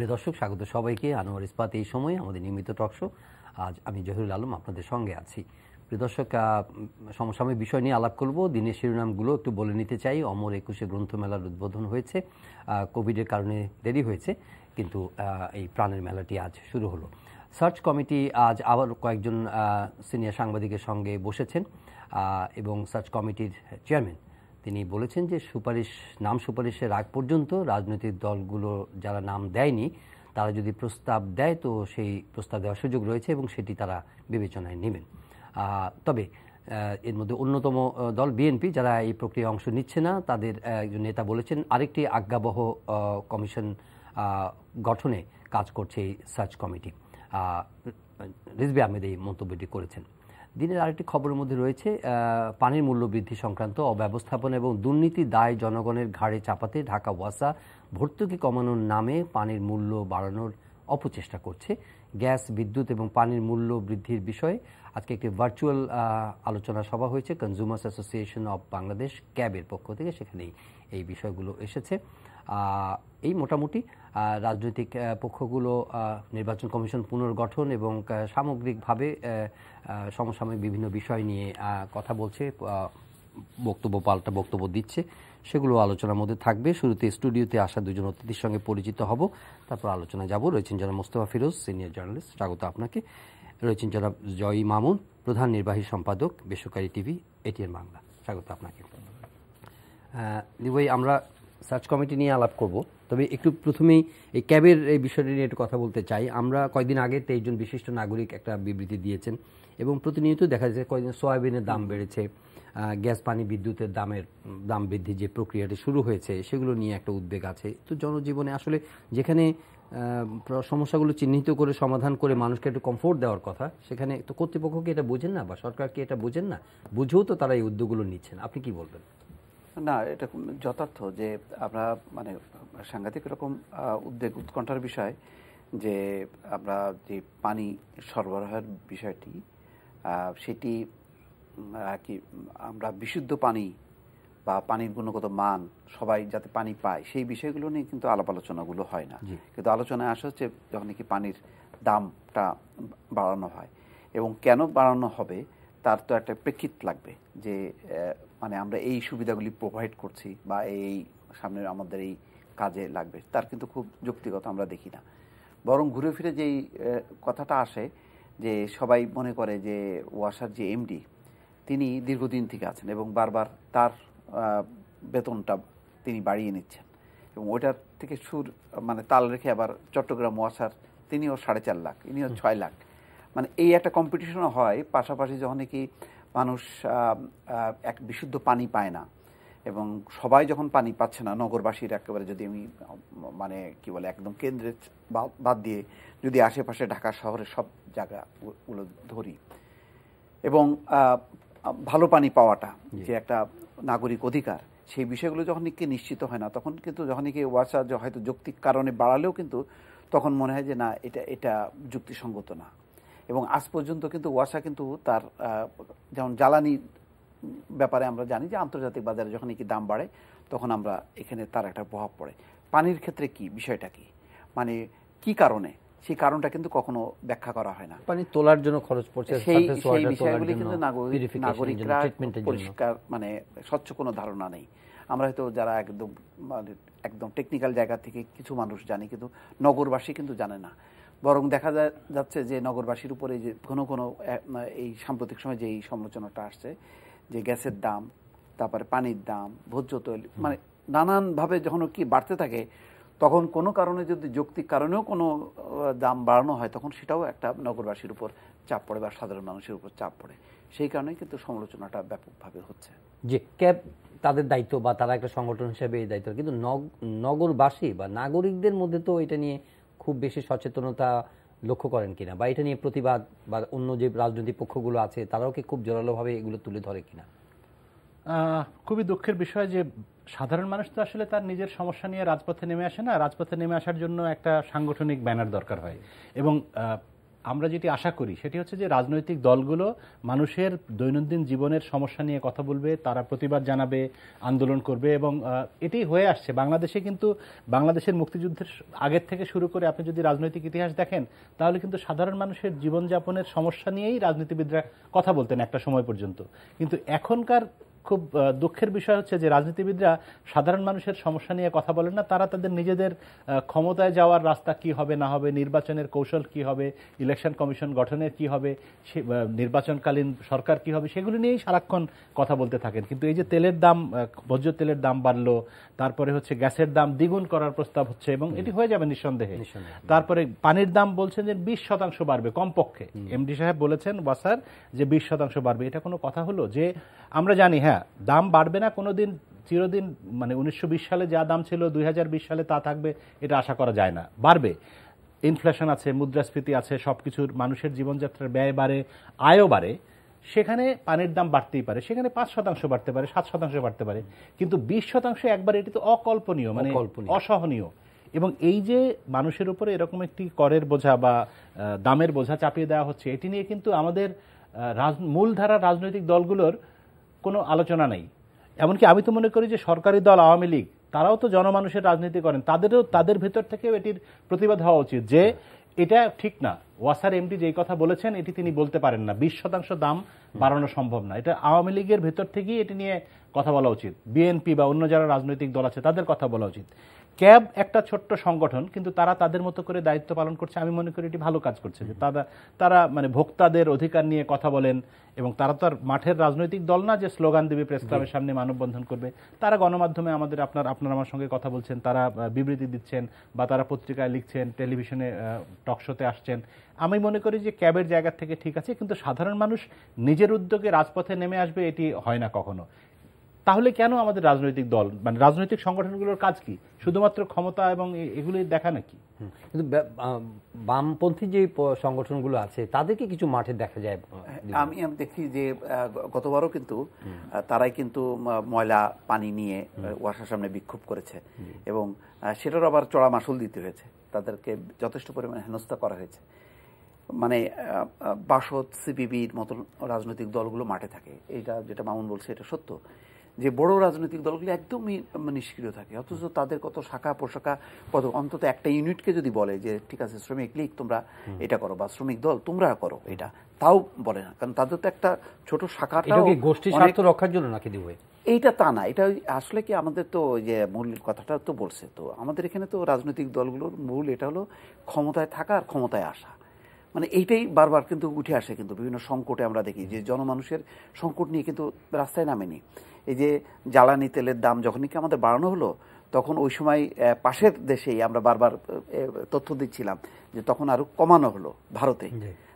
প্রিয় দর্শক, স্বাগত সবাইকে আনোয়ার ইস্পাত এই সময় আমাদের নিয়মিত টকশো। আজ আমি জহিরুল আলম আপনাদের সঙ্গে আছি। প্রিয় দর্শক, সমসাময়িক বিষয় নিয়ে আলাপ করব। দিনের শিরোনামগুলো একটু বলে নিতে চাই। অমর 21 গ্রন্থমেলার উদ্বোধন হয়েছে। কোভিডের কারণে দেরি হয়েছে, কিন্তু এই প্রাণের মেলাটি আজ শুরু হলো। সার্চ কমিটি আজ আবার কয়েকজন সিনিয়র সাংবাদিকের সঙ্গে বসেছেন এবং সার্চ কমিটির চেয়ারম্যান তিনি বলেছেন যে নাম সুপারিশের আগ পর্যন্ত রাজনৈতিক দলগুলো যারা নাম দেয়নি তারা যদি প্রস্তাব দেয় তো সেই প্রস্তাব দেওয়ার সুযোগ রয়েছে এবং সেটি তারা বিবেচনায় নেবেন। তবে এর মধ্যে অন্যতম দল বিএনপি, যারা এই প্রক্রিয়ায় অংশ নিচ্ছে না, তাদের একজন নেতা বলেছেন আরেকটি আজ্ঞাবহ কমিশন গঠনে কাজ করছে এই সার্চ কমিটি। রিজভী আহমেদ এই মন্তব্যটি করেছেন। দিনের আরেকটি খবরের মধ্যে রয়েছে পানির মূল্য বৃদ্ধি সংক্রান্ত অব্যবস্থাপনা এবং দুর্নীতি দায় জনগণের ঘাড়ে চাপাতে ঢাকা ওয়াসা ভর্তুকি কমানোর নামে পানির মূল্য বাড়ানোর অপচেষ্টা করছে। গ্যাস, বিদ্যুৎ এবং পানির মূল্য বৃদ্ধির বিষয়ে আজকে একটি ভার্চুয়াল আলোচনা সভা হয়েছে কনজিউমার্স অ্যাসোসিয়েশন অব বাংলাদেশ ক্যাবের পক্ষ থেকে, সেখানেই এই বিষয়গুলো এসেছে। এই মোটামুটি রাজনৈতিক পক্ষগুলো নির্বাচন কমিশন পুনর্গঠন এবং সামগ্রিকভাবে সমসাময়িক বিভিন্ন বিষয় নিয়ে কথা বলছে, পাল্টা বক্তব্য দিচ্ছে, সেগুলো আলোচনার মধ্যে থাকবে। শুরুতে স্টুডিওতে আসা দুজন অতিথির সঙ্গে পরিচিত হব, তারপর আলোচনা যাব। রয়েছেন জনাব মোস্তফা ফিরোজ, সিনিয়র জার্নালিস্ট, স্বাগত আপনাকে। রয়েছেন জনাব জয়ী মামুন, প্রধান নির্বাহী সম্পাদক, বেসরকারি টিভি এটিএন বাংলা, স্বাগত আপনাকে। আমরা সার্চ কমিটি নিয়ে আলাপ করব, তবে একটু প্রথমেই এই ক্যাবের এই বিষয়টি নিয়ে একটু কথা বলতে চাই। আমরা কয়েকদিন আগে 23 জন বিশিষ্ট নাগরিক একটা বিবৃতি দিয়েছেন এবং প্রতিনিয়ত দেখা যাচ্ছে কয়েকদিন সয়াবিনের দাম বেড়েছে, গ্যাস, পানি, বিদ্যুতের দাম বৃদ্ধি যে প্রক্রিয়াটি শুরু হয়েছে সেগুলো নিয়ে একটা উদ্বেগ আছে। তো জনজীবনে আসলে যেখানে সমস্যাগুলো চিহ্নিত করে সমাধান করে মানুষকে একটু কমফোর্ট দেওয়ার কথা, সেখানে তো কর্তৃপক্ষকে এটা বোঝেন না বা সরকারকে এটা বোঝেন না, বুঝেও তো তারা এই উদ্যোগগুলো নিচ্ছেন। আপনি কি বলবেন? না, এটা যথার্থ যে আমরা সাংঘাতিক রকম উদ্বেগ উৎকণ্ঠার বিষয় যে আমরা যে পানি সরবরাহের বিষয়টি সেটি কি আমরা বিশুদ্ধ পানি বা পানির গুণগত মান সবাই যাতে পানি পায় সেই বিষয়গুলো নিয়ে কিন্তু আলাপ আলোচনাগুলো হয় না। কিন্তু আলোচনায় আসা হচ্ছে যখন কি পানির দামটা বাড়ানো হয় এবং কেন বাড়ানো হবে তার তো একটা প্রেক্ষিত লাগবে যে মানে আমরা এই সুবিধাগুলি প্রোভাইড করছি বা এই সামনের আমাদের এই কাজে লাগবে, তার কিন্তু খুব যৌক্তিকতা আমরা দেখি না। বরং ঘুরে ফিরে যেই কথাটা আসে যে সবাই মনে করে যে ওয়াসার যে এমডি তিনি দীর্ঘদিন থেকে আছেন এবং বারবার তার বেতনটা তিনি বাড়িয়ে নিচ্ছেন এবং ওইটার থেকে তাল রেখে আবার চট্টগ্রাম ওয়াসার তিনিও 4.5 লাখ, ইনিও 6 লাখ। মানে এই একটা কম্পিটিশনও হয়। পাশাপাশি যখন কি মানুষ এক বিশুদ্ধ পানি পায় না এবং সবাই যখন পানি পাচ্ছে না, নগরবাসীর একেবারে যদি আমি একদম কেন্দ্রে বাদ দিয়ে যদি আশেপাশে ঢাকা শহরের সব জায়গাগুলো ধরি এবং ভালো পানি পাওয়াটা যে একটা নাগরিক অধিকার, সেই বিষয়গুলো যখন কি নিশ্চিত হয় না, তখন কিন্তু যখন কি ওয়াসা হয়তো যৌক্তিক কারণে বাড়ালেও কিন্তু তখন মনে হয় যে না, এটা যুক্তিসঙ্গত না। এবং আজ পর্যন্ত কিন্তু ওয়াসা কিন্তু তার যেমন জ্বালানি ব্যাপারে আমরা জানি যে আন্তর্জাতিক বাজারে যখন কি দাম বাড়ে তখন আমরা এখানে তার একটা প্রভাব পড়ে। পানির ক্ষেত্রে কি বিষয়টা কি, মানে কি কারণে, সেই কারণটা কিন্তু কখনো ব্যাখ্যা করা হয় না। পানি তোলার জন্য খরচ পড়ছে, সেই বিষয়গুলি কিন্তু নাগরিকরা পরিষ্কার স্বচ্ছ কোনো ধারণা নেই। আমরা হয়তো যারা একদম টেকনিক্যাল জায়গা থেকে কিছু মানুষ জানি, কিন্তু নগরবাসী কিন্তু জানে না। বরং দেখা যাচ্ছে যে নগরবাসীর উপরে যে কোনো এই সাম্প্রতিক সময় যে এই সমালোচনাটা আসছে যে গ্যাসের দাম, তারপরে পানির দাম, ভোজ্য তৈল, নানানভাবে যখন কি বাড়তে থাকে, তখন কোনো কারণে যদি যৌক্তিক কারণেও কোনো দাম বাড়ানো হয় তখন সেটাও একটা নগরবাসীর উপর চাপ পড়ে বা সাধারণ মানুষের উপর চাপ পড়ে। সেই কারণেই কিন্তু সমালোচনাটা ব্যাপকভাবে হচ্ছে। যে ক্যাব তাদের দায়িত্ব বা তারা একটা সংগঠন হিসেবে এই দায়িত্ব, কিন্তু নগরবাসী বা নাগরিকদের মধ্যে তো এটা নিয়ে খুব বেশি সচেতনতা লক্ষ্য করেন কিনা, বা এটা নিয়ে প্রতিবাদ বা অন্য যে রাজনৈতিক পক্ষগুলো আছে তারাও কি খুব জোরালোভাবে এগুলো তুলে ধরে কিনা? খুবই দুঃখের বিষয় যে সাধারণ মানুষ তো আসলে তার নিজের সমস্যা নিয়ে রাজপথে নেমে আসে না। রাজপথে নেমে আসার জন্য একটা সাংগঠনিক ব্যানার দরকার হয় এবং আমরা যেটি আশা করি সেটি হচ্ছে যে রাজনৈতিক দলগুলো মানুষের দৈনন্দিন জীবনের সমস্যা নিয়ে কথা বলবে, তারা প্রতিবাদ জানাবে, আন্দোলন করবে, এবং এটি হয়ে আসছে বাংলাদেশে। কিন্তু বাংলাদেশের মুক্তিযুদ্ধের আগের থেকে শুরু করে আপনি যদি রাজনৈতিক ইতিহাস দেখেন তাহলে কিন্তু সাধারণ মানুষের জীবনযাপনের সমস্যা নিয়েই রাজনীতিবিদরা কথা বলতেন একটা সময় পর্যন্ত। কিন্তু এখনকার খুব দুঃখের বিষয় হচ্ছে যে রাজনীতিবিদরা সাধারণ মানুষের সমস্যা নিয়ে কথা বলেন না, তারা তাদের নিজেদের ক্ষমতায় যাওয়ার রাস্তা কি হবে না হবে, নির্বাচনের কৌশল কি হবে, ইলেকশন কমিশন গঠনের কি হবে, নির্বাচনকালীন সরকার কি হবে, সেগুলি নিয়েই সারাক্ষণ কথা বলতে থাকেন। কিন্তু এই যে তেলের দাম, ভোজ্য তেলের দাম বাড়লো, তারপরে হচ্ছে গ্যাসের দাম দ্বিগুণ করার প্রস্তাব হচ্ছে এবং এটি হয়ে যাবে নিঃসন্দেহে। তারপরে পানির দাম বলছেন যে 20% বাড়বে কমপক্ষে, এমডি সাহেব বলেছেন ওয়াসার যে 20% বাড়বে। এটা কোনো কথা হলো? যে আমরা জানি হ্যাঁ দাম বাড়বে না কোনোদিন, চিরদিন, মানে 1920 সালে যা দাম ছিল 2020 সালে তা থাকবে এটা আশা করা যায় না, বাড়বে। ইনফ্লেশন আছে, মুদ্রাস্ফীতি আছে, সবকিছুর, মানুষের জীবনযাত্রার ব্যয় বাড়ে, আয়ও বাড়ে, সেখানে পানির দাম বাড়তেই পারে, সেখানে 5% বাড়তে পারে, 7% বাড়তে পারে, কিন্তু 20% একবার, এটি তো অকল্পনীয়, মানে অসহনীয়। এবং এই যে মানুষের উপরে এরকম একটি করের বোঝা বা দামের বোঝা চাপিয়ে দেওয়া হচ্ছে, এটি নিয়ে কিন্তু আমাদের মূলধারা রাজনৈতিক দলগুলোর কোনো আলোচনা নেই। এমনকি আমি তো মনে করি যে সরকারি দল আওয়ামী লীগ, তারাও তো জনমানুষের রাজনীতি করেন, তাদের ভেতর থেকেও এটির প্রতিবাদ হওয়া উচিত যে এটা ঠিক না। ওয়াসার এমডি যেই কথা বলেছেন এটি তিনি বলতে পারেন না, 20% দাম বাড়ানো সম্ভব না। এটা আওয়ামী লীগের ভেতর থেকেই এটি নিয়ে কথা বলা উচিত, বিএনপি বা অন্য যারা রাজনৈতিক দল আছে তাদের কথা বলা উচিত। ক্যাব একটা ছোট্ট সংগঠন, কিন্তু তারা তাদের মতো করে দায়িত্ব পালন করছে, আমি মনে করি এটি ভালো কাজ করছে যে তারা মানে ভোক্তাদের অধিকার নিয়ে কথা বলেন, এবং তারা তো আর মাঠের রাজনৈতিক দল না যে স্লোগান দেবে, প্রেস ক্লাবের সামনে মানববন্ধন করবে। তারা গণমাধ্যমে আপনার আমার সঙ্গে কথা বলছেন, তারা বিবৃতি দিচ্ছেন, বা তারা পত্রিকায় লিখছেন, টেলিভিশনে টক শোতে আসছেন। আমি মনে করি যে ক্যাবের জায়গা থেকে ঠিক আছে, কিন্তু সাধারণ মানুষ নিজের উদ্যোগে রাজপথে নেমে আসবে এটি হয় না কখনো। তাহলে কেন আমাদের রাজনৈতিক দল, মানে রাজনৈতিক সংগঠনগুলোর কাজ কি? শুধুমাত্র ক্ষমতা এবং এগুলি দেখা নাকি? কিন্তু বামপন্থী যে সংগঠনগুলো আছে তাদেরকে কিছু মাঠে দেখা যায়। আমি দেখি যে গতবারও কিন্তু তারাই কিন্তু ময়লা পানি নিয়ে ওয়াসার সামনে বিক্ষোভ করেছে, এবং সেটারও আবার চড়া মাসুল দিতে হয়েছে, তাদেরকে যথেষ্ট পরিমাণে হেনস্থা করা হয়েছে। মানে বাসদ, সিপিবির মতন রাজনৈতিক দলগুলো মাঠে থাকে, এইটা যেটা মামুন বলছে এটা সত্য, যে বড় রাজনৈতিক দলগুলো একদমই নিষ্ক্রিয় থাকে, অথচ তাদের কত শাখা প্রশাখা, কত অন্তত একটা ইউনিটকে যদি বলে যে ঠিক আছে শ্রমিক লীগ তোমরা এটা করো, বা শ্রমিক দল তোমরা করো এটা, তাও বলে না, কারণ তাদের তো একটা ছোট শাখাটাও গোষ্ঠী স্বার্থ রক্ষার জন্য নাকি দিবে, এইটা তা না। এটা আসলে কি আমাদের তো যে মূল কথাটা তো বলছে, তো আমাদের এখানে তো রাজনৈতিক দলগুলোর মূল এটা হলো ক্ষমতায় থাকা আর ক্ষমতায় আসা, মানে এইটাই বারবার কিন্তু উঠে আসে। কিন্তু বিভিন্ন সংকটে আমরা দেখি যে জনমানুষের সংকট নিয়ে কিন্তু রাস্তায় নামেনি। এই যে জ্বালানি তেলের দাম যখনই কি আমাদের বাড়ানো হলো, তখন ওই সময় পাশের দেশেই আমরা বারবার তথ্য দিচ্ছিলাম যে তখন আরো কমানো হলো ভারতে।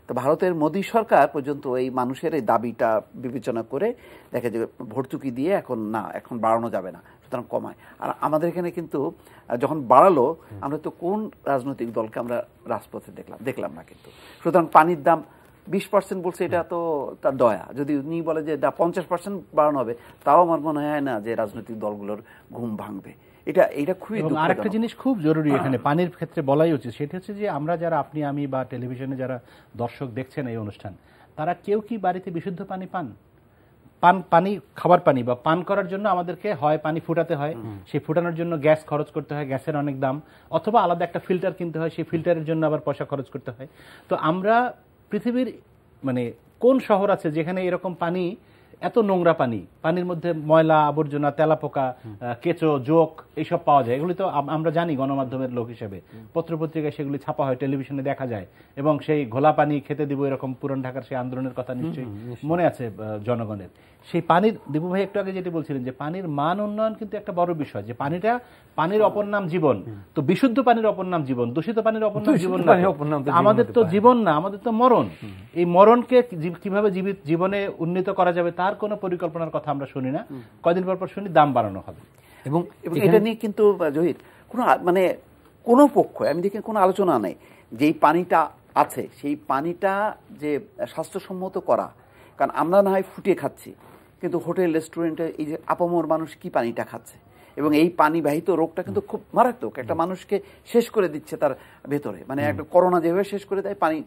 তো ভারতের মোদী সরকার পর্যন্ত এই মানুষের এই দাবিটা বিবেচনা করে দেখে যে ভর্তুকি দিয়ে এখন বাড়ানো যাবে না, সুতরাং কমায়। আর আমাদের এখানে কিন্তু যখন বাড়ালো, আমরা তো কোন রাজনৈতিক দলকে আমরা রাজপথে দেখলাম না। কিন্তু সুতরাং পানির দাম 20% বলছে, এটা তো তার দয়া। যদি উনি বলে যে 50% বাড়ানো হবে, তাও আমার মনে হয় না যে রাজনৈতিক দলগুলোর ঘুম ভাঙবে। এটা খুবই দুঃখজনক। আরেকটা জিনিস খুব জরুরি এখানে পানির ক্ষেত্রে বলাই উচিত, সেটা হচ্ছে যে আমরা যারা, আপনি আমি বা টেলিভিশনে যারা দর্শক দেখছেন এই অনুষ্ঠান, তারা কেউ কি বাড়িতে বিশুদ্ধ পানি পান? পানি, খাবার পানি বা পান করার জন্য আমাদেরকে হয় পানি ফুটাতে হয়, সেই ফুটানোর জন্য গ্যাস খরচ করতে হয়, গ্যাসের অনেক দাম, অথবা আলাদা একটা ফিল্টার কিনতে হয়, সেই ফিল্টারের জন্য আবার পয়সা খরচ করতে হয়। তো আমরা পৃথিবীর মানে কোন শহর আছে যেখানে এরকম পানি, এত নোংরা পানি, পানির মধ্যে ময়লা আবর্জনা, তেলাপোকা, কেঁচো, জোক এইসব পাওয়া যায়? এগুলি তো আমরা জানি গণমাধ্যমের লোক হিসেবে, পত্রপত্রিকায় সেগুলি ছাপা হয়, টেলিভিশনে দেখা যায়, এবং সেই ঘোলা পানি খেতে দিব এরকম পুরান ঢাকার সেই আন্দোলনের কথা নিশ্চয়ই মনে আছে জনগণের। সেই পানির, দীপু ভাই একটু আগে যেটি বলছিলেন যে পানির মান উন্নয়ন কিন্তু একটা বড় বিষয়, যে পানির অপর নাম জীবন। তো বিশুদ্ধ পানির অপর নাম জীবন, দূষিত পানির অপর নাম জীবন না। আমাদের তো জীবন না, আমাদের তো মরণ। এই মরণকে কিভাবে জীবনে উন্নীত করা যাবে তার কোনো পরিকল্পনার কথা আমরা শুনি না। কয়দিন পর শুনি দাম বাড়ানো হবে, এবং এটা নিয়ে কিন্তু জহির কোনো পক্ষ, আমি দেখি কোনো আলোচনা নেই। যেই পানিটা আছে সেই পানিটা যে স্বাস্থ্যসম্মত করা, কারণ আমরা না হয় ফুটিয়ে খাচ্ছি, কিন্তু হোটেল রেস্টুরেন্টে এই যে আপামর মানুষ কি পানিটা খাচ্ছে, এবং এই পানিবাহিত রোগটা কিন্তু খুব মারাত্মক, একটা মানুষকে শেষ করে দিচ্ছে তার ভেতরে, মানে একটা করোনা যেভাবে শেষ করে দেয় পানি,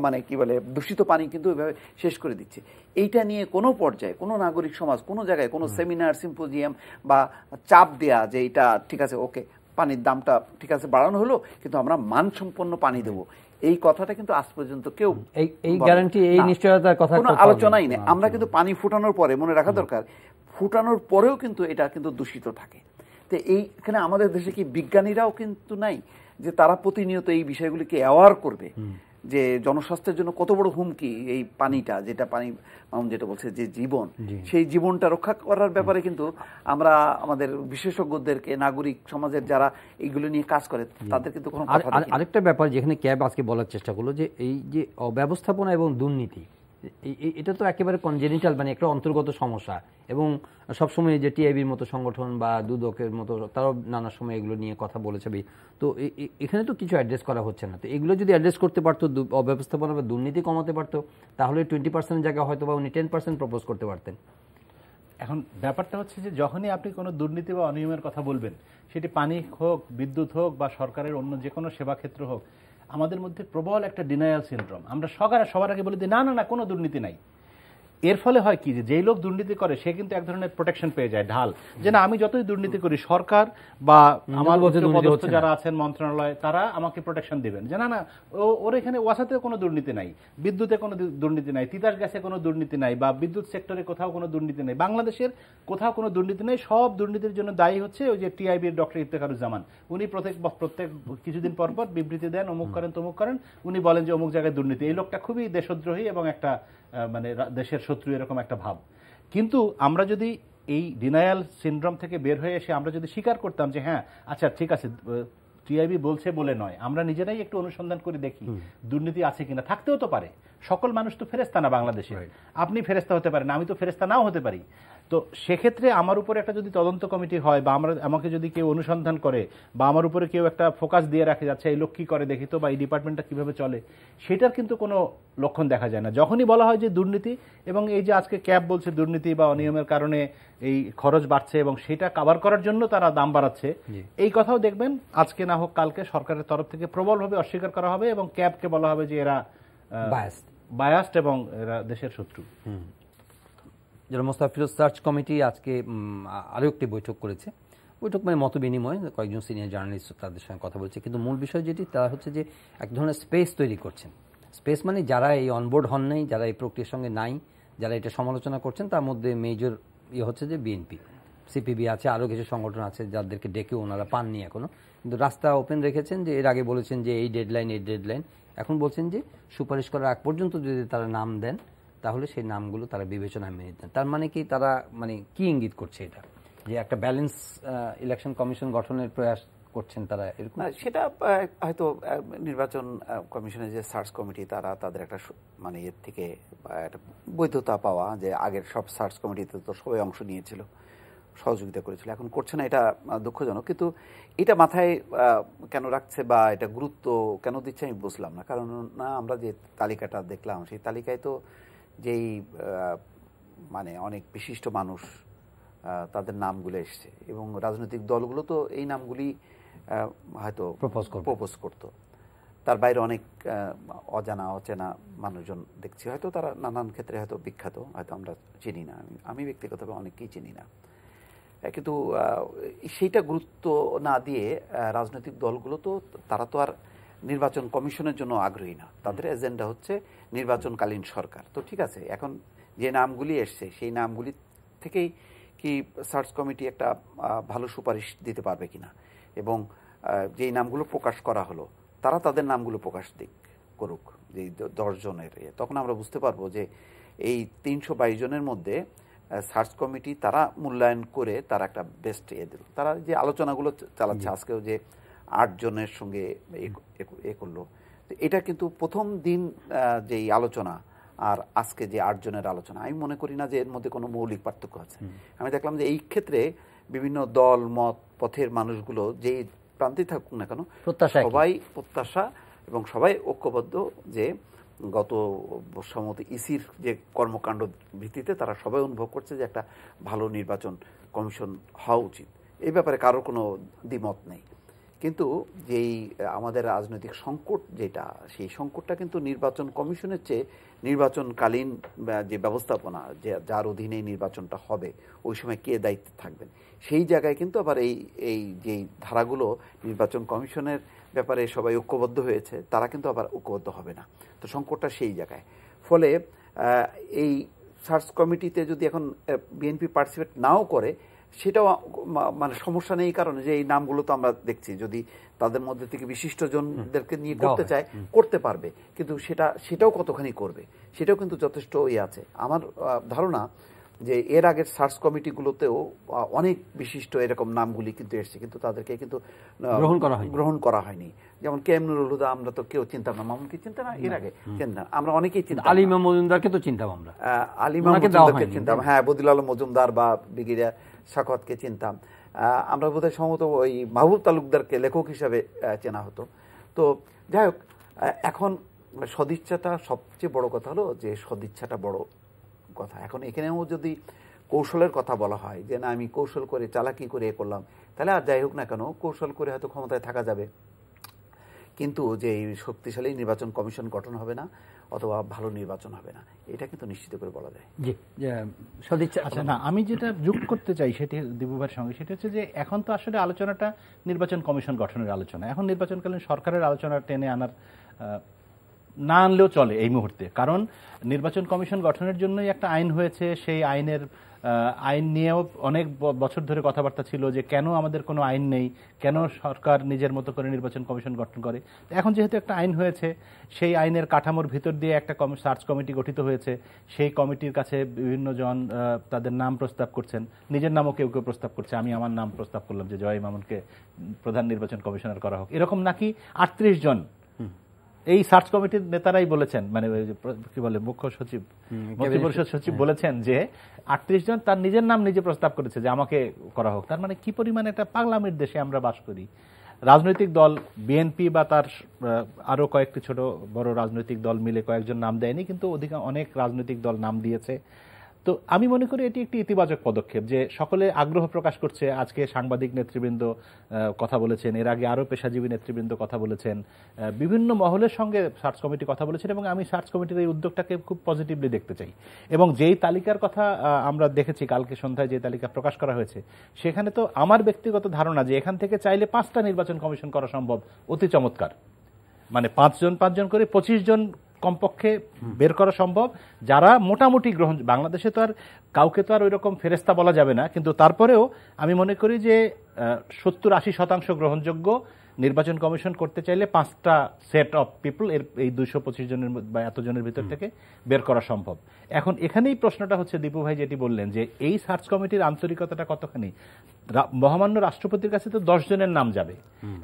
মানে কি বলে দূষিত পানি কিন্তু এভাবে শেষ করে দিচ্ছে। এইটা নিয়ে কোনো পর্যায়ে কোনো নাগরিক সমাজ কোনো জায়গায় কোনো সেমিনার সিম্পোজিয়াম বা চাপ দেয়া যে এটা ঠিক আছে, ওকে পানির দামটা ঠিক আছে বাড়ানো হলো, কিন্তু আমরা মানসম্পন্ন পানি দেবো, এই কথাটা কিন্তু আজ পর্যন্ত কেউ এই গ্যারান্টি, এই নিশ্চয়তার কথা কোনো আলোচনাই নেই। আমরা কিন্তু পানি ফুটানোর পরে মনে রাখা দরকার, ফুটানোর পরেও কিন্তু এটা কিন্তু দূষিত থাকে। তো এইখানে আমাদের দেশে কি বিজ্ঞানীরাও কিন্তু নাই যে তারা প্রতিনিয়ত এই বিষয়গুলিকে অ্যাওয়ার করবে যে জনস্বাস্থ্যের জন্য কত বড় হুমকি এই পানিটা, যেটা পানি যেটা বলছে যে জীবন, সেই জীবনটা রক্ষা করার ব্যাপারে কিন্তু আমরা আমাদের বিশেষজ্ঞদেরকে, নাগরিক সমাজের যারা এইগুলো নিয়ে কাজ করে তাদের কিন্তু কোনো কথা নেই। আরেকটা ব্যাপার যেখানে ক্যাব আজকে বলার চেষ্টা করলো যে এই যে অব্যবস্থাপনা এবং দুর্নীতি, এটা তো একেবারে কনজেনিটাল, মানে একটা অন্তর্গত সমস্যা, এবং সবসময় যে টিআইবির মতো সংগঠন বা দুদকের মতো তারাও নানা সময় এগুলো নিয়ে কথা বলেছে। তো এখানে তো কিছু অ্যাড্রেস করা হচ্ছে না। তো এগুলো যদি অ্যাড্রেস করতে পারতো, অব্যবস্থাপনা বা দুর্নীতি কমাতে পারতো, তাহলে 20% জায়গায় হয়তো বা উনি 10% প্রপোজ করতে পারতেন। এখন ব্যাপারটা হচ্ছে যে যখনই আপনি কোনো দুর্নীতি বা অনিয়মের কথা বলবেন, সেটি পানি হোক, বিদ্যুৎ হোক বা সরকারের অন্য যে কোনো সেবা ক্ষেত্র হোক, আমাদের মধ্যে প্রবল একটা ডিনায়াল সিনড্রোম। আমরা সবার আগে বলে দিই না না না কোনো দুর্নীতি নাই। এর ফলে হয় কি, যে যেই লোক দুর্নীতি করে সে কিন্তু এক ধরনের প্রোটেকশন পেয়ে যায়, ঢাল, যে না আমি যতই দুর্নীতি করি সরকার বা আমার পদস্থ যারা আছেন মন্ত্রণালয় তারা আমাকে প্রোটেকশন দিবেন, যে না না ওর এখানে ওয়াসাতে কোনো দুর্নীতি নাই, বিদ্যুতে কোনো দুর্নীতি নাই, তিতাস গ্যাসে কোনো দুর্নীতি নাই, বা বিদ্যুৎ সেক্টরে কোথাও কোনো দুর্নীতি নেই, বাংলাদেশের কোথাও কোনো দুর্নীতি নেই। সব দুর্নীতির জন্য দায়ী হচ্ছে ওই যে টিআইবির ডক্টর ইফতেখারুজ্জামান। উনি প্রত্যেক কিছুদিন পর পর বিবৃতি দেন, অমুক করেন তমুক করেন, উনি বলেন যে অমুক জায়গায় দুর্নীতি। এই লোকটা খুবই দেশদ্রোহী এবং একটা মানে দেশের শত্রু, এরকম একটা ভাব। কিন্তু আমরা যদি এই ডিনায়াল সিনড্রোম থেকে বের হয়ে এসে আমরা যদি স্বীকার করতাম যে হ্যাঁ আচ্ছা ঠিক আছে, টিআইবি বলছে বলে নয়, আমরা নিজেরাই একটু অনুসন্ধান করে দেখি দুর্নীতি আছে কিনা। থাকতেও তো পারে, সকল মানুষ তো ফেরেস্তা না বাংলাদেশে, আপনি ফেরেস্তা হতে পারেন, আমি তো ফেরেস্তা নাও হতে পারি। তো সেক্ষেত্রে আমার উপরে একটা যদি তদন্ত কমিটি হয় বা আমাকে যদি কেউ অনুসন্ধান করে বা আমার উপরে কেউ একটা ফোকাস দিয়ে রাখে যাচ্ছে এই লোক কি করে দেখি তো, বা এই ডিপার্টমেন্টটা কিভাবে চলে, সেটার কিন্তু কোনো লক্ষণ দেখা যায় না। যখনই বলা হয় যে দুর্নীতি, এবং এই যে আজকে ক্যাব বলছে দুর্নীতি বা অনিয়মের কারণে এই খরচ বাড়ছে এবং সেটা কাভার করার জন্য তারা দাম বাড়াচ্ছে, এই কথাও দেখবেন আজকে না হোক কালকে সরকারের তরফ থেকে প্রবলভাবে অস্বীকার করা হবে এবং ক্যাবকে বলা হবে যে এরা বায়াসড এবং এরা দেশের শত্রু। যারা মোস্তাফিজুর সার্চ কমিটি আজকে আরও একটি বৈঠক করেছে। বৈঠক মানে মত বিনিময়, কয়েকজন সিনিয়র জার্নালিস্ট তাদের সঙ্গে কথা বলছে। কিন্তু মূল বিষয় যেটি তা হচ্ছে যে এক ধরনের স্পেস তৈরি করছেন। স্পেস মানে যারা এই অনবোর্ড হন নাই, যারা এই প্রক্রিয়ার সঙ্গে নাই, যারা এটা সমালোচনা করছেন, তার মধ্যে মেজর হচ্ছে যে বিএনপি, সিপিবি আছে, আরও কিছু সংগঠন আছে যাদেরকে ডেকে ওনারা পাননি এখনো, কিন্তু রাস্তা ওপেন রেখেছেন। যে এর আগে বলেছেন যে এই ডেডলাইন, এখন বলছেন যে সুপারিশ করার আগ পর্যন্ত যদি তারা নাম দেন তাহলে সেই নামগুলো তারা বিবেচনায় মেনে নেন। তার মানে কি তারা মানে কি ইঙ্গিত করছে এটা, যে একটা ব্যালেন্স ইলেকশন কমিশন গঠনের প্রয়াস করছেন তারা, এরকম? সেটা হয়তো নির্বাচন কমিশনের যে সার্চ কমিটি তারা তাদের একটা মানে এর থেকে একটা বৈধতা পাওয়া, যে আগের সব সার্চ কমিটিতে তো সবাই অংশ নিয়েছিল, সহযোগিতা করেছিল, এখন করছে না, এটা দুঃখজনক। কিন্তু এটা মাথায় কেন রাখছে বা এটা গুরুত্ব কেন দিচ্ছে আমি বুঝলাম না। কারণ না, আমরা যে তালিকাটা দেখলাম সেই তালিকায় তো যেই মানে অনেক বিশিষ্ট মানুষ তাদের নামগুলো এসছে এবং রাজনৈতিক দলগুলো তো এই নামগুলি হয়তো প্রপোজ করতো। তার বাইরে অনেক অজানা অচেনা মানুষজন দেখছি, হয়তো তারা নানান ক্ষেত্রে হয়তো বিখ্যাত, হয়তো আমরা চিনি না, আমি ব্যক্তিগতভাবে অনেককেই চিনি না। কিন্তু সেইটা গুরুত্ব না দিয়ে রাজনৈতিক দলগুলো তো তারা তো আর নির্বাচন কমিশনের জন্য আগ্রহী না, তাদের এজেন্ডা হচ্ছে নির্বাচনকালীন সরকার। তো ঠিক আছে, এখন যে নামগুলি এসছে সেই নামগুলি থেকেই কি সার্চ কমিটি একটা ভালো সুপারিশ দিতে পারবে কিনা, এবং যেই নামগুলো প্রকাশ করা হলো তারা তাদের নামগুলো প্রকাশ করুক, যে 10 জনের, তখন আমরা বুঝতে পারবো যে এই 322 জনের মধ্যে সার্চ কমিটি তারা মূল্যায়ন করে তারা একটা বেস্ট দিল। তারা যে আলোচনাগুলো চালাচ্ছে, আজকেও যে 8 জনের সঙ্গে করলো, এটা কিন্তু প্রথম দিন যেই আলোচনা আর আজকে যে 8 জনের আলোচনা, আমি মনে করি না যে এর মধ্যে কোনো মৌলিক পার্থক্য আছে। আমি দেখলাম যে এই ক্ষেত্রে বিভিন্ন দল মত পথের মানুষগুলো যেই প্রান্তে থাকুক না কেন, সবাই প্রত্যাশা এবং সবাই ঐক্যবদ্ধ যে গত সম্মত ইসির যে কর্মকাণ্ড ভিত্তিতে তারা সবাই অনুভব করছে যে একটা ভালো নির্বাচন কমিশন হওয়া উচিত। এই ব্যাপারে কারোর কোনো দ্বিমত নেই। কিন্তু যেই আমাদের রাজনৈতিক সংকট যেটা, সেই সংকটটা কিন্তু নির্বাচন কমিশনের চেয়ে নির্বাচনকালীন যে ব্যবস্থাপনা, যে যার অধীনে নির্বাচনটা হবে ওই সময় কে দায়িত্বে থাকবেন, সেই জায়গায় কিন্তু আবার এই যেই ধারাগুলো নির্বাচন কমিশনের ব্যাপারে সবাই ঐক্যবদ্ধ হয়েছে, তারা কিন্তু আবার ঐক্যবদ্ধ হবে না। তো সংকটটা সেই জায়গায়। ফলে এই সার্চ কমিটিতে যদি এখন বিএনপি পার্টিসিপেট নাও করে, সেটাও মানে সমস্যা নেই, কারণে যে এই নামগুলো তো আমরা দেখছি, যদি তাদের মধ্যে থেকে বিশিষ্টজনদেরকে নিয়ে করতে চায় করতে পারবে, কিন্তু সেটাও কতখানি করবে, সেটাও কিন্তু যথেষ্ট আছে। আমার ধারণা যে এর আগের সার্চ কমিটিগুলোতেও অনেক বিশিষ্ট এরকম নামগুলি কিন্তু এসছে, কিন্তু তাদেরকে কিন্তু গ্রহণ করা হয়নি। যেমন কে এম নুরুল হুদা, আমরা তো কেউ চিনতাম না। মামুনকে চিনতাম না এর আগে, চিনতাম আমরা অনেকেই চিনতাম। আলী ইমাম মজুমদারকে তো চিনতাম আমরা, আলী ইমাম মজুমদারকে চিনতাম, হ্যাঁ, বদিউল আলম মজুমদার বা ব্রিগেডিয়ার সাখাওয়াতকে চিনতাম। আমরা বোধহয় সম্ভবত ওই মাহবুব তালুকদারকে লেখক হিসাবে চেনা হতো। তো যাই হোক, এখন সদিচ্ছাটা সবচেয়ে বড় কথা হলো যে সদিচ্ছাটা বড় কথা। এখন এখানেও যদি কৌশলের কথা বলা হয় যে না আমি কৌশল করে চালাকি করে এ করলাম, তাহলে আর যাই হোক না কেন, কৌশল করে হয়তো ক্ষমতায় থাকা যাবে, কিন্তু যে শক্তিশালী নির্বাচন কমিশন গঠন হবে না অথবা ভালো নির্বাচন হবে না, এটা কিন্তু নিশ্চিত করে বলা যায়। জি, সদিচ্ছা। আচ্ছা, না, আমি যেটা যোগ করতে চাই সেটি দিবু ভাইয়ের সঙ্গে, সেটা হচ্ছে যে এখন তো আসলে আলোচনাটা নির্বাচন কমিশন গঠনের আলোচনা। এখন নির্বাচনকালীন সরকারের আলোচনা টেনে আনার না আনলেও চলে এই মুহূর্তে, কারণ নির্বাচন কমিশন গঠনের জন্যই একটা আইন হয়েছে। সেই আইন নিয়েও অনেক বছর ধরে কথাবার্তা ছিল যে কেন আমাদের কোনো আইন নেই, কেন সরকার নিজের মতো করে নির্বাচন কমিশন গঠন করে। এখন যেহেতু একটা আইন হয়েছে, সেই আইনের কাঠামোর ভিতর দিয়ে একটা সার্চ কমিটি গঠিত হয়েছে। সেই কমিটির কাছে বিভিন্ন জন তাদের নাম প্রস্তাব করছেন, নিজের নামও কেউ কেউ প্রস্তাব করছে। আমি আমার নাম প্রস্তাব করলাম যে জয় মামুনকে প্রধান নির্বাচন কমিশনার করা হোক, এরকম নাকি 38 জন এই সার্চ কমিটির নেতারাই বলেছেন, মানে কি বলে মুখ্য সচিব, মন্ত্রিপরিষদ সচিব বলেছেন যে 38 জন তার নিজের নাম নিজে প্রস্তাব করেছে যে আমাকে করা হোক। তার মানে কি পরিমাণে একটা পাগলামির দেশে আমরা বাস করি। রাজনৈতিক দল বিএনপি বা তার আরো কয়েকটি ছোট বড় রাজনৈতিক দল মিলে কয়েকজন নাম দেয়নি, কিন্তু অনেক রাজনৈতিক দল নাম দিয়েছে। তো আমি মনে করি এটি একটি ইতিবাচক পদক্ষেপ যে সকলে আগ্রহ প্রকাশ করছে। আজকে সাংবাদিক নেতৃবৃন্দ কথা বলেছেন, এর আগে আরও পেশাজীবী নেতৃবৃন্দ কথা বলেছেন, বিভিন্ন মহলের সঙ্গে সার্চ কমিটি কথা বলেছেন, এবং আমি সার্চ কমিটির এই উদ্যোগটাকে খুব পজিটিভলি দেখতে চাই। এবং যেই তালিকার কথা আমরা দেখেছি কালকে সন্ধ্যায়, যে তালিকা প্রকাশ করা হয়েছে, সেখানে তো আমার ব্যক্তিগত ধারণা যে এখান থেকে চাইলে 5টা নির্বাচন কমিশন করা সম্ভব, অতি চমৎকার। মানে 5 জন করে 25 জন কমপক্ষে বের করা সম্ভব, যারা মোটামুটি বাংলাদেশে তো আর কাউকে তো আর ওই রকম ফেরেস্তা বলা যাবে না, কিন্তু তারপরেও আমি মনে করি যে 70-80% গ্রহণযোগ্য নির্বাচন কমিশন করতে চাইলে 5টা সেট অফ পিপল এই 225 জনের বা এতজনের ভিতর থেকে বের করা সম্ভব। এখন এখানেই প্রশ্নটা হচ্ছে, দীপু ভাই যেটি বললেন যে এই সার্চ কমিটির আন্তরিকতাটা কতখানি। মহামান্য রাষ্ট্রপতির কাছে তো 10 জনের নাম যাবে।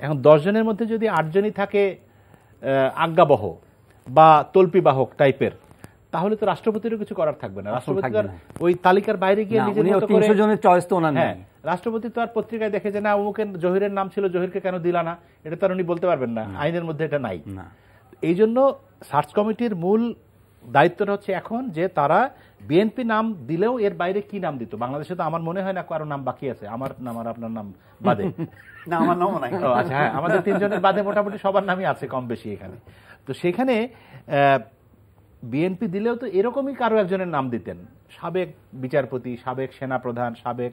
এখন 10 জনের মধ্যে যদি 8 জনই থাকে আজ্ঞাবহ বা তল্পি বাহক টাইপের, তাহলে তো রাষ্ট্রপতিরও কিছু করার থাকবে না। রাষ্ট্রপতি ওই তালিকার বাইরে গিয়ে নিজের মতো করে, হ্যাঁ, রাষ্ট্রপতি তো আর পত্রিকায় দেখে যে না অমুকের জহিরের নাম ছিল, জহিরকে কেন দিলা না, এটা তো আর উনি বলতে পারবেন না, আইনের মধ্যে এটা নাই। এই জন্য সার্চ কমিটির মূল দায়িত্বটা হচ্ছে এখন যে তারা বিএনপি নাম দিলেও এর বাইরে কি নাম দিত। বাংলাদেশে তো আমার মনে হয় না কারো নাম বাকি আছে, আমার নাম আর আপনার নাম বাদে। না, আমার নামও নাই। আচ্ছা, হ্যাঁ, আমাদের 3 জনের বাদে মোটামুটি সবার নামই আছে কম বেশি এখানে। তো সেখানে বিএনপি দিলেও তো এরকমই কারো একজনের নাম দিতেন, সাবেক বিচারপতি, সাবেক সেনাপ্রধান, সাবেক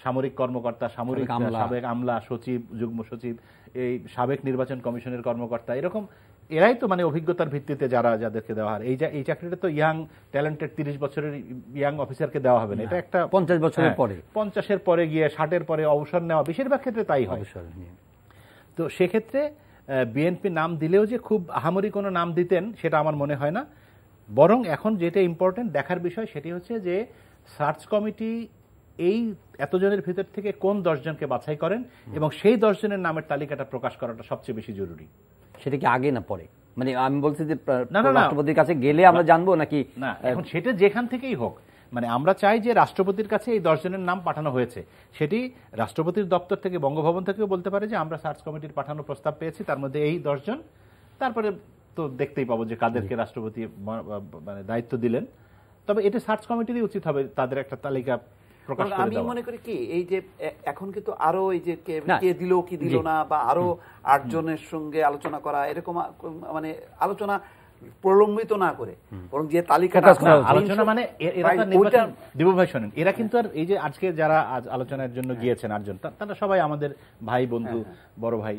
সামরিক কর্মকর্তা, সাবেক আমলা, সচিব, যুগ্ম সচিব, এই সাবেক নির্বাচন কমিশনের কর্মকর্তা, এরকম এরাই তো মানে অভিজ্ঞতার ভিত্তিতে যাদেরকে দেওয়া হয়। এই চাকরিটা তো ইয়াং ট্যালেন্টেড 30 বছরের ইয়াং অফিসারকে দেওয়া হবে না, এটা একটা 50 বছরের পরে, 50-এর পরে গিয়ে 60-এর পরে অবসর নেওয়া, বেশিরভাগ ক্ষেত্রে তাই হয়। তো সেক্ষেত্রে বিএনপি নাম দিলেও যে খুব আহামরি কোনো নাম দিতেন সেটা আমার মনে হয় না। বরং এখন যেটা ইম্পর্টেন্ট দেখার বিষয় সেটি হচ্ছে যে সার্চ কমিটি এই এতজনের ভিতর থেকে কোন 10 জনকে বাছাই করেন, এবং সেই 10 জনের নামের তালিকাটা প্রকাশ করাটা সবচেয়ে বেশি জরুরি। সেটা কি আগে না পরে? মানে আমি বলছি যে রাষ্ট্রপতির কাছে গেলে আমরা জানবো নাকি? না, এখন সেটা যেখান থেকেই হোক, মানে আমরা চাই যে রাষ্ট্রপতির কাছে এই 10 জনের নাম পাঠানো হয়েছে, সেটি রাষ্ট্রপতির দপ্তর থেকে, বঙ্গভবন থেকেও বলতে পারে যে আমরা সার্চ কমিটির পাঠানো প্রস্তাব পেয়েছি, তার মধ্যে এই 10 জন। তারপরে তো দেখতেই পাবো যে কাদেরকে রাষ্ট্রপতি মানে দায়িত্ব দিলেন। তবে এটা সার্চ কমিটিরই উচিত হবে তাদের একটা তালিকা প্রকাশ করে আমি দেওয়া। মনে করি কি এই যে এখন কিন্তু আরো এই যে না, কে দিল কি দিল না বা আরো 8 জনের সঙ্গে আলোচনা করা এরকম মানে আলোচনা প্রলম্বিত না করে বরং যে তালিকাটা না, আলোচনা মানে এরা তো নির্বাচন দিব ভাই শোনেন, এরা কিন্তু আর এই যে আজকে যারা আজ আলোচনার জন্য গিয়েছেন 8 জন, তারা সবাই আমাদের ভাই বন্ধু বড় ভাই,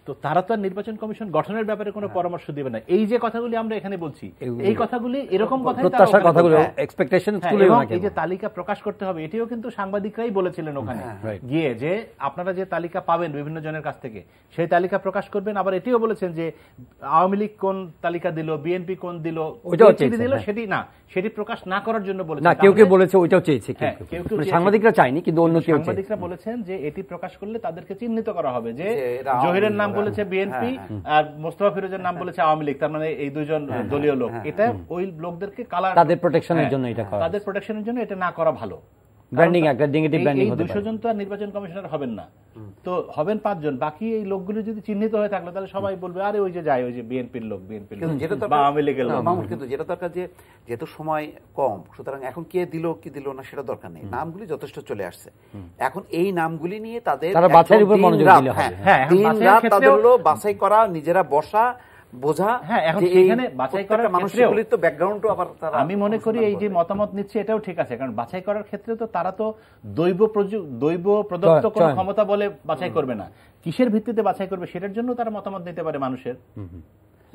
তো তারা তো আর নির্বাচন কমিশন গঠনের ব্যাপারে কোনো পরামর্শ দিবে না। এই যে কথাগুলি আমরা এখানে বলছি, এই কথাগুলি এরকম কথাই তারা প্রত্যাশার ওখানে কথাগুলো বলছে। এক্সপেকটেশন হ্যাঁ, তুলে এবং না এই যে তালিকা প্রকাশ করতে হবে, এটিও কিন্তু সাংবাদিকরাই বলেছিলেন ওখানে গিয়ে যে আপনারা যে তালিকা পাবেন বিভিন্ন জনের কাছ থেকে সেই তালিকা প্রকাশ করবেন। আবার এটিও বলেছেন যে আওয়ামী লীগ কোন তালিকা দিল, বিএনপি কোন দিল, ওইটাও বিএনপি দিল, সেটি না, সেটি প্রকাশ না করার জন্য বলেছেন। না, কেউ কেউ বলেছে ওইটাও চেয়েছে, হ্যাঁ, কেউ কেউ কেউ মানে চেয়েছে। সাংবাদিকরা চায়নি, কিন্তু অন্য কেউ চেয়েছে। সাংবাদিকরা বলেছেন যে এটি প্রকাশ করলে তাদেরকে চিহ্নিত করা হবে যে এরা আওয়ামী জহিরের লীগ, নাম বলেছে বিএনপি আর মোস্তফা ফিরোজের নাম বলেছে আওয়ামী লীগ, তার মানে এই দুজন দলীয় লোক। এটা ওই লোকদেরকে কালার, তাদের প্রোটেকশনের জন্য এটা করা, তাদের প্রোটেকশনের জন্য এটা না করা ভালো। ব্র্যান্ডিং, একটা নেগেটিভ ব্র্যান্ডিং হতে পারে। 200 জন তো আর নির্বাচন কমিশনার হবেন না, তো হবেন 5 জন। বাকি এই লোকগুলো যদি চিহ্নিত হয়ে থাকলো তাহলে সবাই বলবে আরে ওই যে যায়, ওই যে বিএনপির লোক, বিএনপির লোক বা আওয়ামী লীগের লোক। মামুন, কিন্তু যেটা দরকার যে যেহেতু সময় কম, সুতরাং এখন কে দিল কি দিল না সেটা দরকার নেই, নামগুলি যথেষ্ট চলে আসছে। এখন এই নামগুলি নিয়ে তারা বাছাইয়ের উপর মনোযোগ দিলে হবে। হ্যাঁ, এখন বাছাইয়ের ক্ষেত্রেও তাদের হলো বাছাই করা, নিজেরা বসা বোঝা। হ্যাঁ, এখন এখানে বাছাই করার ক্ষেত্রেও তো ব্যাকগ্রাউন্ডও আবার তারা, আমি মনে করি এই যে মতামত নিচ্ছে এটাও ঠিক আছে, কারণ বাছাই করার ক্ষেত্রে তো তারা তো দৈব প্রদত্ত কোনো ক্ষমতা বলে বাছাই করবে না। কিসের ভিত্তিতে বাছাই করবে সেটার জন্য তারা মতামত নিতে পারে মানুষের,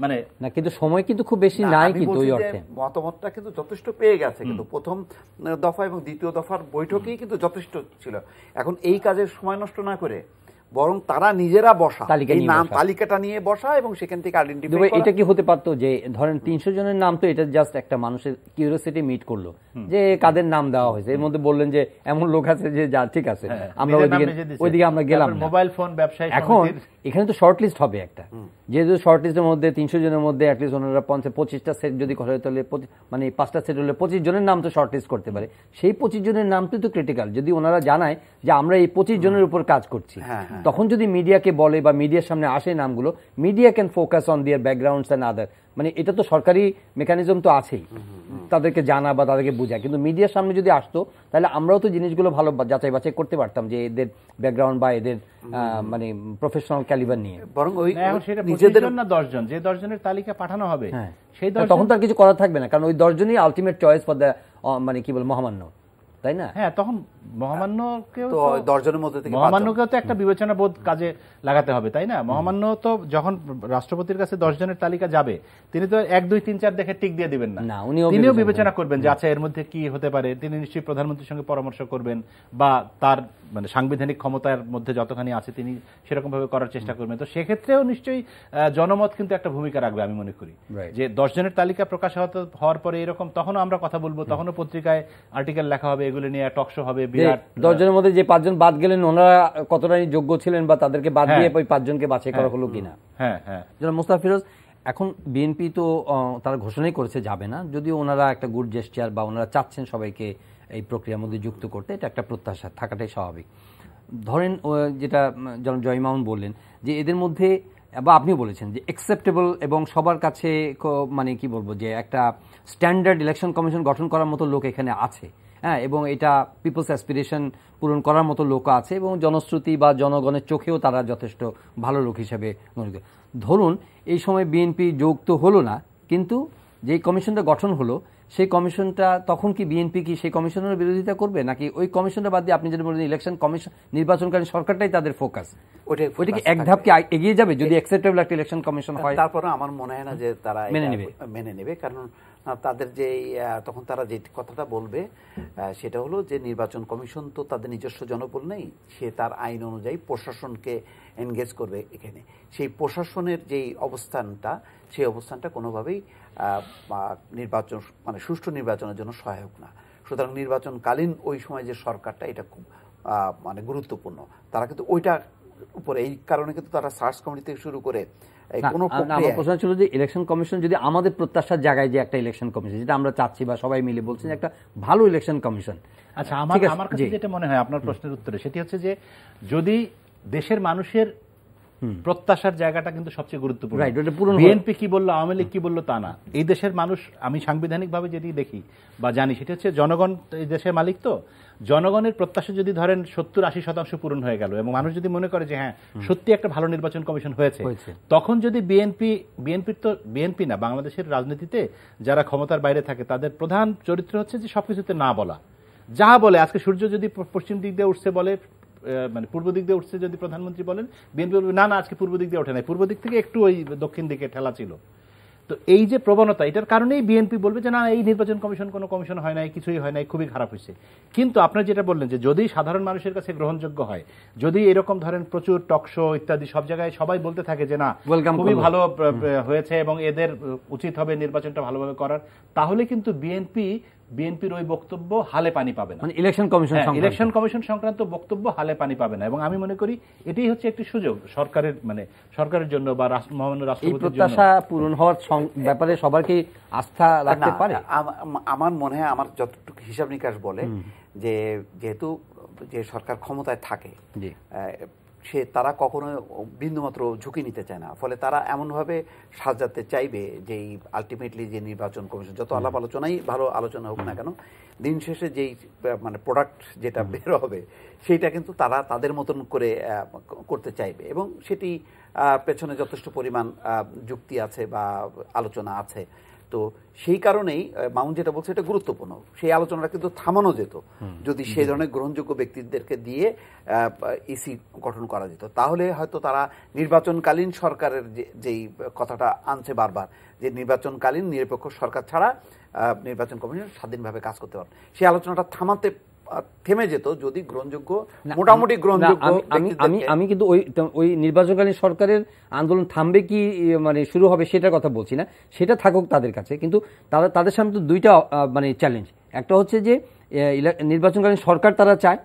মানে না, কিন্তু সময় কিন্তু খুব বেশি নাই, কিন্তু ওই অর্থে মতামতটা কিন্তু যথেষ্ট পেয়ে গেছে। কিন্তু প্রথম দফা এবং দ্বিতীয় দফার বৈঠকেই কিন্তু যথেষ্ট ছিল। এখন এই কাজের সময় নষ্ট না করে বরং তারা নিজেরা বসা, এই নাম তালিকাটা নিয়ে বসা এবং সেখান থেকে আইডেন্টিফাই করা। এটা কি হতে পারতো যে ধরেন 300 জনের নাম, তো এটা জাস্ট একটা মানুষের কিউরিওসিটি মিট করলো যে কাদের নাম দেওয়া হয়েছে, এর মধ্যে বললেন যে এমন লোক আছে যে যা ঠিক আছে, আমরা ওইদিকে আমরা গেলাম না। মোবাইল ফোন ব্যবসায়ী এখন এখানে তো শর্ট লিস্ট হবে একটা, যেহেতু শর্ট লিস্টের মধ্যে 300 জনের মধ্যে অ্যাটলিস্ট ওনারা 25টা সেট যদি করে, তাহলে মানে 5টা সেট হলে 25 জনের নাম তো শর্ট লিস্ট করতে পারে। সেই 25 জনের নাম তো ক্রিটিক্যাল। যদি ওনারা জানায় যে আমরা এই 25 জনের উপর কাজ করছি, তখন যদি মিডিয়াকে বলে বা মিডিয়ার সামনে আসে নামগুলো, মিডিয়া ক্যান ফোকাস অন দিয়ার ব্যাকগ্রাউন্ডস অ্যান্ড আদার, মানে এটা তো সরকারি মেকানিজম তো আছেই তাদেরকে জানা বা তাদেরকে বোঝা। কিন্তু মিডিয়ার সামনে যদি আসতো তাহলে আমরাও তো জিনিসগুলো ভালো যাচাই বাছাই করতে পারতাম যে এদের ব্যাকগ্রাউন্ড বা এদের মানে প্রফেশনাল ক্যালিবার নিয়ে। বরং ওই নিজেদের না 10 জন, যে 10 জনের তালিকা পাঠানো হবে সেই 10 তখন তার কিছু করার থাকবে না, কারণ ওই 10 জনই আলটিমেট চয়েস ফর দ্য মানে কি বল মহামান্য, তাই না? হ্যাঁ, তখন মহামান্যকেও তো 10 জনের মধ্যে থেকে মহামান্যকেও তো একটা বিবেচনা বোধ কাজে লাগাতে হবে, তাই না? মহামান্য তো যখন রাষ্ট্রপতির কাছে 10 জনের তালিকা যাবে, তিনি তো 1 2 3 4 দেখে টিক দিয়ে দিবেন না, তিনিও বিবেচনা করবেন যে আচ্ছা এর মধ্যে কি হতে পারে। তিনি নিশ্চয়ই প্রধানমন্ত্রীর সঙ্গে পরামর্শ করবেন বা তার মানে সাংবিধানিক ক্ষমতার মধ্যে যতখানি আছে তিনি সেরকম ভাবে করার চেষ্টা করবেন। তো সেক্ষেত্রেও নিশ্চয়ই জনমত কিন্তু একটা ভূমিকা রাখবে আমি মনে করি, যে 10 জনের তালিকা প্রকাশ হওয়ার পরে এরকম তখনও আমরা কথা বলবো, তখনও পত্রিকায় আর্টিকেল লেখা হবে, এগুলো নিয়ে টক শো হবে। 10 জনের মধ্যে যে 5 জন বাদ গেলেন ওনারা কতটা যোগ্য ছিলেন বা তাদেরকে বাদ দিয়ে ওই 5 জনকে বাছাই করা হলো কিনা। হ্যাঁ হ্যাঁ, জনাব মোস্তফা ফিরোজ, এখন বিএনপি তো তারা ঘোষণাই করেছে যাবে না, যদিও ওনারা একটা গুড জেস্টার বা ওনারা চাচ্ছেন সবাইকে এই প্রক্রিয়ার মধ্যে যুক্ত করতে, এটা একটা প্রত্যাশা থাকাটাই স্বাভাবিক। ধরেন যেটা জনাব জয় মামুন বললেন যে এদের মধ্যে, বা আপনিও বলেছেন যে অ্যাকসেপ্টেবল এবং সবার কাছে মানে কি বলবো যে একটা স্ট্যান্ডার্ড ইলেকশন কমিশন গঠন করার মতো লোক এখানে আছে, হ্যাঁ, এবং এটা পিপলস অ্যাসপিরেশন পূরণ করার মতো লোক আছে এবং জনশ্রুতি বা জনগণের চোখেও তারা যথেষ্ট ভালো লোক হিসেবে মনে করে। ধরুন এই সময় বিএনপি যোগ তো হলো না, কিন্তু যেই কমিশনটা গঠন হলো সেই কমিশনটা তখন কি বিএনপি কি সেই কমিশনের বিরোধিতা করবে, নাকি ওই কমিশনটা বাদ দিয়ে আপনি যেটা বলছেন ইলেকশন কমিশন নির্বাচনকারী সরকারটাই তাদের ফোকাস, ওইটা কি এক ধাপ কি এগিয়ে যাবে যদি অ্যাকসেপ্টেবল একটা ইলেকশন কমিশন হয়? তারপরে আমার মনে হয় না যে তারা মেনে নেবে, কারণ তাদের যে তখন তারা যে কথাটা বলবে সেটা হলো যে নির্বাচন কমিশন তো তাদের নিজস্ব জনবল নেই, সে তার আইন অনুযায়ী প্রশাসনকে এনগেজ করবে এখানে। সেই প্রশাসনের যেই অবস্থানটা, সেই অবস্থানটা কোনোভাবেই নির্বাচন মানে সুষ্ঠু নির্বাচনের জন্য সহায়ক না। সুতরাং নির্বাচনকালীন ওই সময় যে সরকারটা, এটা খুব মানে গুরুত্বপূর্ণ। তারা কিন্তু ওইটার উপরে এই কারণে কিন্তু তারা সার্চ কমিটি থেকে শুরু করে আমার প্রশ্ন ছিল যে ইলেকশন কমিশন যদি আমাদের প্রত্যাশার জায়গায় যে একটা ইলেকশন কমিশন যেটা আমরা চাচ্ছি বা সবাই মিলে বলছেন একটা ভালো ইলেকশন কমিশন। আচ্ছা, আমার কাছে যেটা মনে হয় আপনার প্রশ্নের উত্তরে সেটি হচ্ছে যে যদি দেশের মানুষের প্রত্যাশার জায়গাটা কিন্তু সবচেয়ে গুরুত্বপূর্ণ। Right, ওটা পূরণ বিএনপি কি বললো, আওয়ামী লীগ কি বললো তা না। এই দেশের মানুষ, আমি সাংবিধানিকভাবে যেটি দেখি বা জানি, সেটা হচ্ছে জনগণ এই দেশের মালিক। তো জনগণের প্রত্যাশা যদি ধরেন 70-80% পূরণ হয়ে গেল এবং মানুষ যদি মনে করে যে হ্যাঁ সত্যি একটা ভালো নির্বাচন কমিশন হয়েছে, তখন যদি বিএনপি না, বাংলাদেশের রাজনীতিতে যারা ক্ষমতার বাইরে থাকে তাদের প্রধান চরিত্র হচ্ছে যে সবকিছুতে না বলা। যা বলে, আজকে সূর্য যদি পশ্চিম দিক দিয়ে উঠছে বলে, মানে পূর্ব দিক দিয়ে উঠছে যদি প্রধানমন্ত্রী বলেন, বিএনপি বলবে না না আজকে পূর্ব দিক দিয়ে ওঠে নাই, পূর্ব দিক থেকে একটু ওই দক্ষিণ দিকে ঠেলা ছিল। তো এই যে প্রবণতা, এটার কারণেই বিএনপি বলবে যে না এই নির্বাচন কমিশন কোনো কমিশন হয় নাই, কিছুই হয় নাই, খুবই খারাপ হয়েছে। কিন্তু আপনারা যেটা বললেন যে যদি সাধারণ মানুষের কাছে গ্রহণযোগ্য হয়, যদি এরকম ধরেন প্রচুর টকশো ইত্যাদি সব জায়গায় সবাই বলতে থাকে যে না খুবই ভালো হয়েছে এবং এদের উচিত হবে নির্বাচনটা ভালোভাবে করার, তাহলে কিন্তু বিএনপির ওই বক্তব্য হালে পানি পাবে না, মানে ইলেকশন কমিশন সংক্রান্ত বক্তব্য হালে পানি পাবে না। এবং আমি মনে করি এটাই হচ্ছে একটি সুযোগ সরকারের জন্য বা মহামান্য রাষ্ট্রপতির জন্য। প্রত্যাশা পূরণ হওয়ার ব্যাপারে সবার কি আস্থা রাখতে পারে? আমার মনে হয়, আমার যতটুকু হিসাব নিকাশ বলে যে যেহেতু যে সরকার ক্ষমতায় থাকে তারা কখনো বিন্দুমাত্র ঝুঁকি নিতে চায় না, ফলে তারা এমনভাবে সাজাতে চাইবে যে আলটিমেটলি যে নির্বাচন কমিশন যত আলাপ আলোচনাই ভালো আলোচনা হোক না কেন, দিন শেষে যেই মানে প্রোডাক্ট যেটা বের হবে সেইটা কিন্তু তারা তাদের মতন করে করতে চাইবে এবং সেটি পেছনে যথেষ্ট পরিমাণ যুক্তি আছে বা আলোচনা আছে। তো সেই কারণেই মামুন যেটা বলছে এটা গুরুত্বপূর্ণ, সেই আলোচনাটা কিন্তু থামানো যেত যদি সেই ধরনের গ্রহণযোগ্য ব্যক্তিদেরকে দিয়ে ইসি গঠন করা যেত। তাহলে হয়তো তারা নির্বাচনকালীন সরকারের যেই কথাটা আনছে বারবার, যে নির্বাচনকালীন নিরপেক্ষ সরকার ছাড়া নির্বাচন কমিশন স্বাধীনভাবে কাজ করতে পারে, সেই আলোচনাটা থেমে যেত যদি গ্রহণযোগ্য মোটামুটি গ্রহণযোগ্য। আমি কিন্তু ওই নির্বাচনকালীন সরকারের আন্দোলন থামবে কি মানে শুরু হবে সেটার কথা বলছি না, সেটা থাকুক তাদের কাছে, কিন্তু তাদের সামনে তো দুইটা মানে চ্যালেঞ্জ। একটা হচ্ছে যে নির্বাচনকালীন সরকার তারা চায়,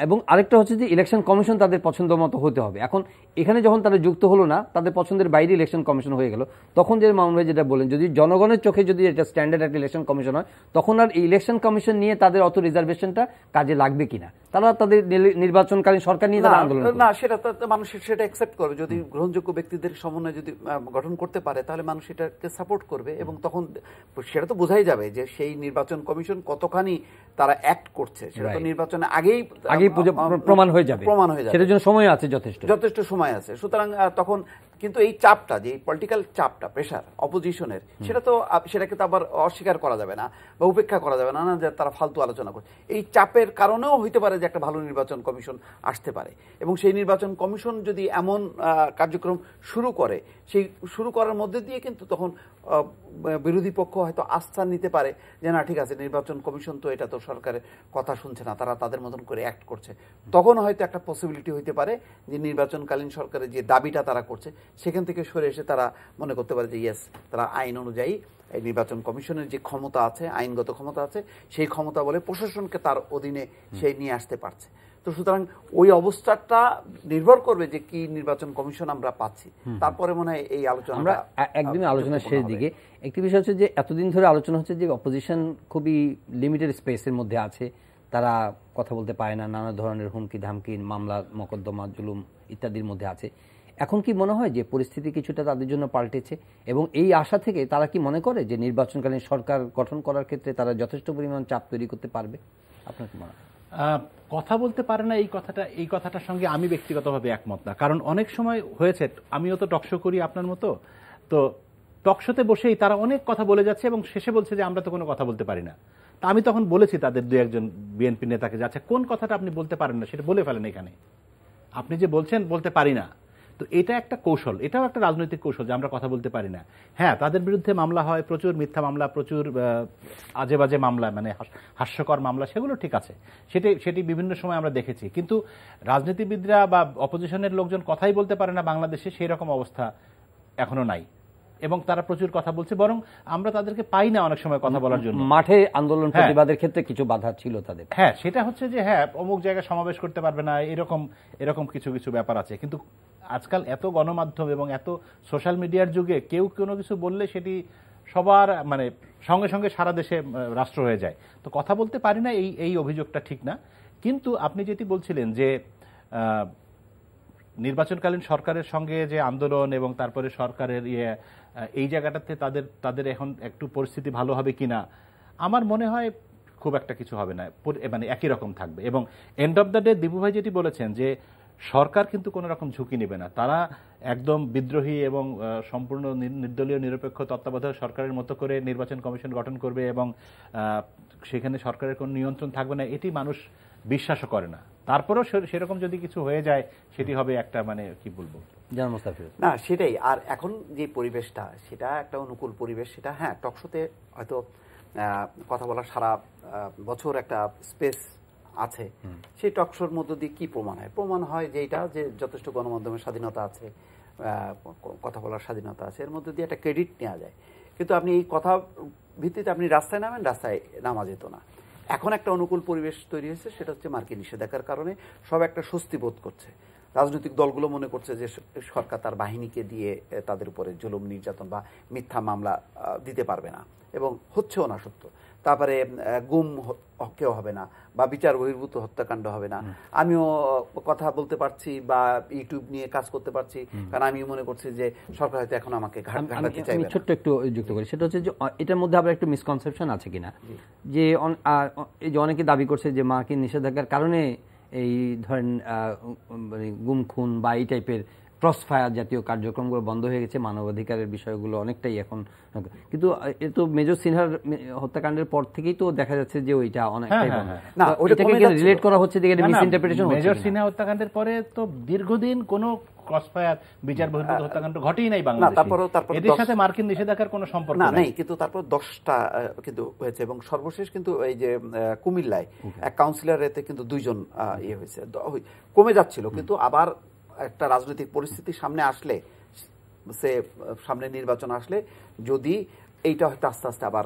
এবং আরেকটা হচ্ছে যে ইলেকশন কমিশন তাদের পছন্দ মতো হতে হবে। এখন এখানে যখন তারা যুক্ত হলো না, তাদের পছন্দের বাইরে ইলেকশন কমিশন হয়ে গেল, তখন যে মামুন ভাই যেটা বলেন, যদি জনগণের চোখে যদি এটা স্ট্যান্ডার্ড একটা ইলেকশন কমিশন হয়, তখন আর এই ইলেকশন কমিশন নিয়ে তাদের অত রিজার্ভেশনটা কাজে লাগবে কিনা, তারা তাদের নির্বাচনকালীন সরকার নিয়ে তারা আন্দোলন না, সেটা মানুষ সেটা অ্যাকসেপ্ট করবে। যদি গ্রহণযোগ্য ব্যক্তিদের সমন্বয় যদি গঠন করতে পারে তাহলে মানুষ এটাকে সাপোর্ট করবে এবং তখন সেটা তো বোঝাই যাবে যে সেই নির্বাচন কমিশন কতখানি তারা অ্যাক্ট করছে, সেটা তো নির্বাচনে আগেই প্রমাণ হয়ে যাবে, সেটার জন্য সময় আছে, যথেষ্ট সময় আছে। সুতরাং তখন কিন্তু এই চাপটা, যে পলিটিক্যাল চাপটা, প্রেশার অপোজিশনের, সেটাকে তো আবার অস্বীকার করা যাবে না বা উপেক্ষা করা যাবে না, যে তারা ফালতু আলোচনা করছে। এই চাপের কারণেও হইতে পারে যে একটা ভালো নির্বাচন কমিশন আসতে পারে এবং সেই নির্বাচন কমিশন যদি এমন কার্যক্রম শুরু করে, সেই শুরু করার মধ্যে দিয়ে কিন্তু তখন বিরোধী পক্ষ হয়তো আস্থা নিতে পারে যে না ঠিক আছে, নির্বাচন কমিশন তো এটা তো সরকারের কথা শুনছে না, তারা তাদের মতন করে অ্যাক্ট করছে। তখন হয়তো একটা পসিবিলিটি হইতে পারে যে নির্বাচনকালীন সরকারের যে দাবিটা তারা করছে সেখান থেকে সরে এসে তারা মনে করতে পারে যে ইয়েস, তারা আইন অনুযায়ী এই নির্বাচন কমিশনের যে ক্ষমতা আছে, আইনগত ক্ষমতা আছে, সেই ক্ষমতা বলে প্রশাসনকে তার অধীনে সেই নিয়ে আসতে পারছে। তো সুতরাং ওই অবস্থাটা নির্ভর করবে যে কি নির্বাচন কমিশন আমরা পাচ্ছি। তারপরে মনে হয় এই আলোচনা, আমরা একদিন আলোচনার শেষ দিকে একটি বিষয় হচ্ছে যে এতদিন ধরে আলোচনা হচ্ছে যে অপোজিশন খুবই লিমিটেড স্পেসের মধ্যে আছে, তারা কথা বলতে পারে না, নানা ধরনের হুমকি ধামকি, মামলা মোকদ্দমা, জুলুম ইত্যাদির মধ্যে আছে। এখন কি মনে হয় যে পরিস্থিতি কিছুটা তাদের জন্য পাল্টেছে এবং এই আশা থেকে তারা কি মনে করে যে নির্বাচনকালীন সরকার গঠন করার ক্ষেত্রে তারা যথেষ্ট পরিমাণ চাপ তৈরি করতে পারবে? আপনার কি মনে হয়? কথা বলতে পারে না, এই কথাটার সঙ্গে আমি ব্যক্তিগতভাবে একমত না। কারণ অনেক সময় হয়েছে, আমিও তো টকশো করি আপনার মতো, তো টকশোতে বসেই তারা অনেক কথা বলে যাচ্ছে এবং শেষে বলছে যে আমরা তো কোনো কথা বলতে পারি না। তা আমি তখন বলেছি তাদের দু একজন বিএনপি নেতাকে যে আচ্ছা কোন কথাটা আপনি বলতে পারেন না সেটা বলে ফেলেন এখানে, আপনি যে বলছেন বলতে পারি না। তো এটা একটা কৌশল, এটাও একটা রাজনৈতিক কৌশল যে আমরা কথা বলতে পারি না। হ্যাঁ, তাদের বিরুদ্ধে মামলা হয়, প্রচুর মিথ্যা মামলা, প্রচুর আজে বাজে মামলা, মানে হাস্যকর মামলা, সেগুলো ঠিক আছে, সেটি বিভিন্ন সময় আমরা দেখেছি। কিন্তু রাজনীতিবিদরা বা অপোজিশনের লোকজন কথাই বলতে পারে না বাংলাদেশে, সেই রকম অবস্থা এখনো নাই এবং তারা প্রচুর কথা বলছে, বরং আমরা তাদেরকে পাই না অনেক সময় কথা বলার জন্য। মাঠে আন্দোলন প্রতিবাদের ক্ষেত্রে কিছু বাধা ছিল তাদের, হ্যাঁ, সেটা হচ্ছে যে হ্যাঁ অমুক জায়গায় সমাবেশ করতে পারবে না, এরকম কিছু ব্যাপার আছে। কিন্তু আজকাল এত গণমাধ্যম এবং এত সোশ্যাল মিডিয়ার যুগে কেউ কোনো কিছু বললে সেটি সবার মানে সঙ্গে সঙ্গে সারা দেশে রাষ্ট্র হয়ে যায়। তো কথা বলতে পারি না, এই অভিযোগটা ঠিক না। কিন্তু আপনি যেটি বলছিলেন যে নির্বাচনকালীন সরকারের সঙ্গে যে আন্দোলন এবং তারপরে সরকারের এই জায়গাটাতে তাদের এখন একটু পরিস্থিতি ভালো হবে কিনা, আমার মনে হয় খুব একটা কিছু হবে না, মানে একই রকম থাকবে। এবং end of the day Dibu ভাই যেটি বলেছেন যে সরকার কিন্তু কোনো রকম ঝুঁকি নেবে না, তারা একদম বিদ্রোহী এবং সম্পূর্ণ নির্দলীয় নিরপেক্ষ তত্ত্বাবধায়ক সরকারের মতো করে নির্বাচন কমিশন গঠন করবে এবং সেখানে সরকারের কোনো নিয়ন্ত্রণ থাকবে না, এটি মানুষ বিশ্বাসও করে না। তারপরেও সেরকম যদি কিছু হয়ে যায় সেটি হবে একটা, মানে কি বলবো, না সেটাই। আর এখন যে পরিবেশটা, সেটা একটা অনুকূল পরিবেশ, সেটা হ্যাঁ টকশোতে হয়তো কথা বলার সারা বছর একটা স্পেস আছে। সেই টকশোর মধ্য দিয়ে কি প্রমাণ হয়? প্রমাণ হয় যে এটা যে যথেষ্ট গণমাধ্যমের স্বাধীনতা আছে, কথা বলার স্বাধীনতা আছে, এর মধ্যে দিয়ে একটা ক্রেডিট নেওয়া যায়। কিন্তু আপনি এই কথা ভিত্তিতে আপনি রাস্তায় নামেন, রাস্তায় নামা যেত না। এখন একটা অনুকূল পরিবেশ তৈরি হয়েছে, সেটা হচ্ছে মার্কিন নিষেধাজ্ঞার কারণে সব একটা স্বস্তি বোধ করছে। রাজনৈতিক দলগুলো মনে করছে যে সরকার তার বাহিনীকে দিয়ে তাদের উপরে জুলুম নির্যাতন বা মিথ্যা মামলা দিতে পারবে না, এবং হচ্ছেও না সত্য। তারপরে গুম কেউ হবে না বা বিচার বহির্ভূত হত্যাকাণ্ড হবে না। আমিও কথা বলতে পারছি বা ইউটিউব নিয়ে কাজ করতে পারছি, কারণ আমি মনে করছি যে সরকার হয়তো এখন আমাকে ঘাটাতে চাইবে না। ছোট্ট একটু যুক্ত করি, সেটা হচ্ছে যে এটার মধ্যে আবার একটু মিসকনসেপশন আছে কিনা, যে অনেকে দাবি করছে যে মার্কিন নিষেধাজ্ঞার কারণে এই ধরেন গুম খুন বা এই টাইপের ক্রস ফায়ার জাতীয় কার্যক্রমগুলো বন্ধ হয়ে গেছে, মানবাধিকারের বিষয়গুলো অনেকটাই এখন। কিন্তু এ তো মেজর সিনহার হত্যাকাণ্ডের পর থেকেই তো দেখা যাচ্ছে যে ওইটা অনেকটাই না, ওইটাকে রিলেট করা হচ্ছে যে এটা মিসইন্টারপ্রিটেশন হচ্ছে। মেজর সিনহা হত্যাকাণ্ডের পরে তো দীর্ঘদিন কোনো ক্রস ফায়ার বিচার বহির্ভূত হত্যাকাণ্ড ঘটেই নাই বাংলাদেশে, এদের সাথে মার্কিন নিষেধাজ্ঞার কোনো সম্পর্ক নেই। কিন্তু তারপর 10টা কিন্তু হয়েছে, এবং সর্বশেষ কিন্তু এই যে কুমিল্লায় এক কাউন্সিলর এতে কিন্তু 2 জন ইয়ে হয়েছে, কমে যাচ্ছিল। কিন্তু আবার একটা রাজনৈতিক পরিস্থিতি সামনে আসলে, সামনে নির্বাচন আসলে, যদি এইটা হয়তো আস্তে আস্তে আবার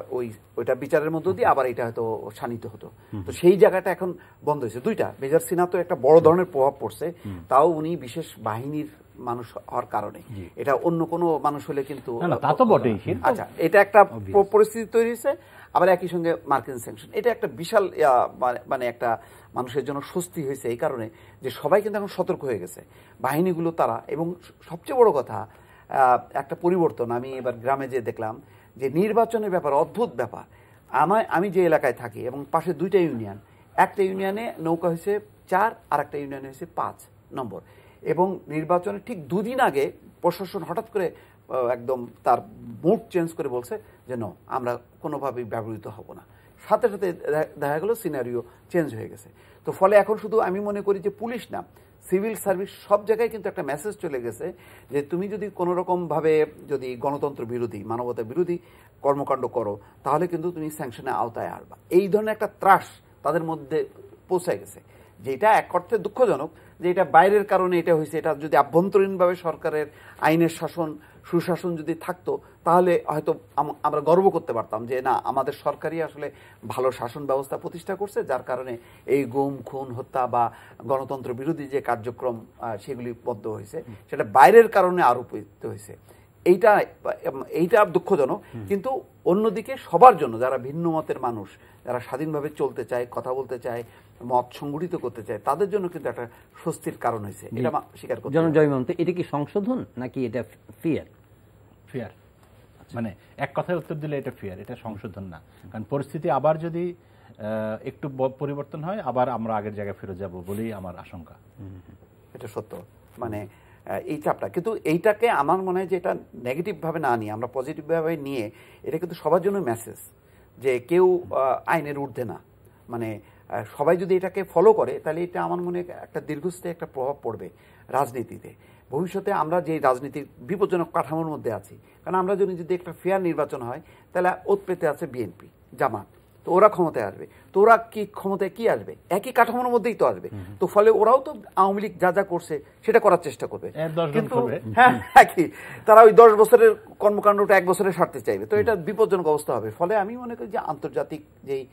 ওইটা বিচারের মধ্য দিয়ে আবার এটা হয়তো শানিত হতো। তো সেই জায়গাটা এখন বন্ধ হয়েছে। 2টা মেজর সিনহা তো একটা বড় ধরনের প্রভাব পড়ছে, তাও উনি বিশেষ বাহিনীর মানুষ হওয়ার কারণে। এটা অন্য কোনো মানুষ হলে কিন্তু আচ্ছা, এটা একটা পরিস্থিতি তৈরি হয়েছে। আবার একই সঙ্গে মার্কিন স্যাংশন, এটা একটা বিশাল মানে একটা মানুষের জন্য স্বস্তি হয়েছে এই কারণে যে সবাই কিন্তু এখন সতর্ক হয়ে গেছে, বাহিনীগুলো তারা। এবং সবচেয়ে বড় কথা একটা পরিবর্তন আমি এবার গ্রামে যে দেখলাম, যে নির্বাচনের ব্যাপার অদ্ভুত ব্যাপার। আমি যে এলাকায় থাকি এবং পাশে 2টা ইউনিয়ন, একটা ইউনিয়নে নৌকা হয়েছে 4 আর একটা ইউনিয়নে হয়েছে 5 নম্বর। এবং নির্বাচনের ঠিক 2 দিন আগে প্রশাসন হঠাৎ করে একদম তার মুড চেঞ্জ করে বলছে যে ন, আমরা কোনোভাবেই ব্যবহৃত হব না। সাথে সাথে দেখা গেল সিনারিও চেঞ্জ হয়ে গেছে। তো ফলে এখন শুধু আমি মনে করি যে পুলিশ না, সিভিল সার্ভিস সব জায়গায় কিন্তু একটা মেসেজ চলে গেছে যে তুমি যদি কোনো রকমভাবে যদি গণতন্ত্র বিরোধী, মানবতা বিরোধী কর্মকাণ্ড করো, তাহলে কিন্তু তুমি স্যাংশনের আওতায় আসবা। এই ধরনের একটা ত্রাস তাদের মধ্যে পৌঁছায় গেছে, যেটা এক অর্থে দুঃখজনক যে এটা বাইরের কারণে এটা হয়েছে। এটা যদি আভ্যন্তরীণভাবে সরকারের আইনের শাসন, সুশাসন যদি থাকতো, তাহলে হয়তো আমরা গর্ব করতে পারতাম যে না, আমাদের সরকারই আসলে ভালো শাসন ব্যবস্থা প্রতিষ্ঠা করছে, যার কারণে এই গুম খুন হত্যা বা গণতন্ত্র বিরোধী যে কার্যক্রম সেগুলি বন্ধ হয়েছে। সেটা বাইরের কারণে আরোপিত হয়েছে। এইটা দুঃখজনক। কিন্তু অন্যদিকে সবার জন্য, যারা ভিন্ন মতের মানুষ, যারা স্বাধীনভাবে চলতে চায়, কথা বলতে চায়, মত সংগঠিত করতে চায়, তাদের জন্য কিন্তু একটা স্বস্তির কারণ হয়েছে। এটা স্বীকার করতে জনজয়মন্ত। এটা কি সংশোধন নাকি এটা ফিয়ার? ফিয়ার, মানে এক কথায় উত্তর দিলে এটা ফিয়ার, এটা সংশোধন না। কারণ পরিস্থিতি আবার যদি একটু পরিবর্তন হয়, আবার আমরা আগের জায়গায় ফিরে যাব বলেই আমার আশঙ্কা। এটা সত্য, মানে এই চাপটা। কিন্তু এইটাকে আমার মনে হয় যে এটা নেগেটিভভাবে না নিয়ে আমরা পজিটিভভাবে নিয়ে, এটা কিন্তু সবার জন্য মেসেজ যে কেউ আইনের ঊর্ধ্বে না। মানে সবাই যদি এটাকে ফলো করে, তাহলে এটা আমার মনে হয় একটা দীর্ঘস্থায়ী একটা প্রভাব পড়বে রাজনীতিতে। ভবিষ্যতে আমরা যে রাজনীতির বিপজ্জনক কাঠামোর মধ্যে আছি, কারণ আমরা যদি একটা ফেয়ার নির্বাচন হয়, তাহলে ওত পেতে আছে বিএনপি, জামাত, তো ওরা ক্ষমতায় আসবে। তো ওরা কি ক্ষমতায় কি আসবে? একই কাঠামোর মধ্যেই তো আসবে। তো ফলে ওরাও তো আওয়ামী লীগ যা যা করছে সেটা করার চেষ্টা করবে, কিন্তু হ্যাঁ একই, তারা ওই 10 বছরের কর্মকাণ্ডটা 1 বছরে সারতে চাইবে। তো এটা বিপজ্জনক অবস্থা হবে। ফলে আমি মনে করি যে আন্তর্জাতিক যেই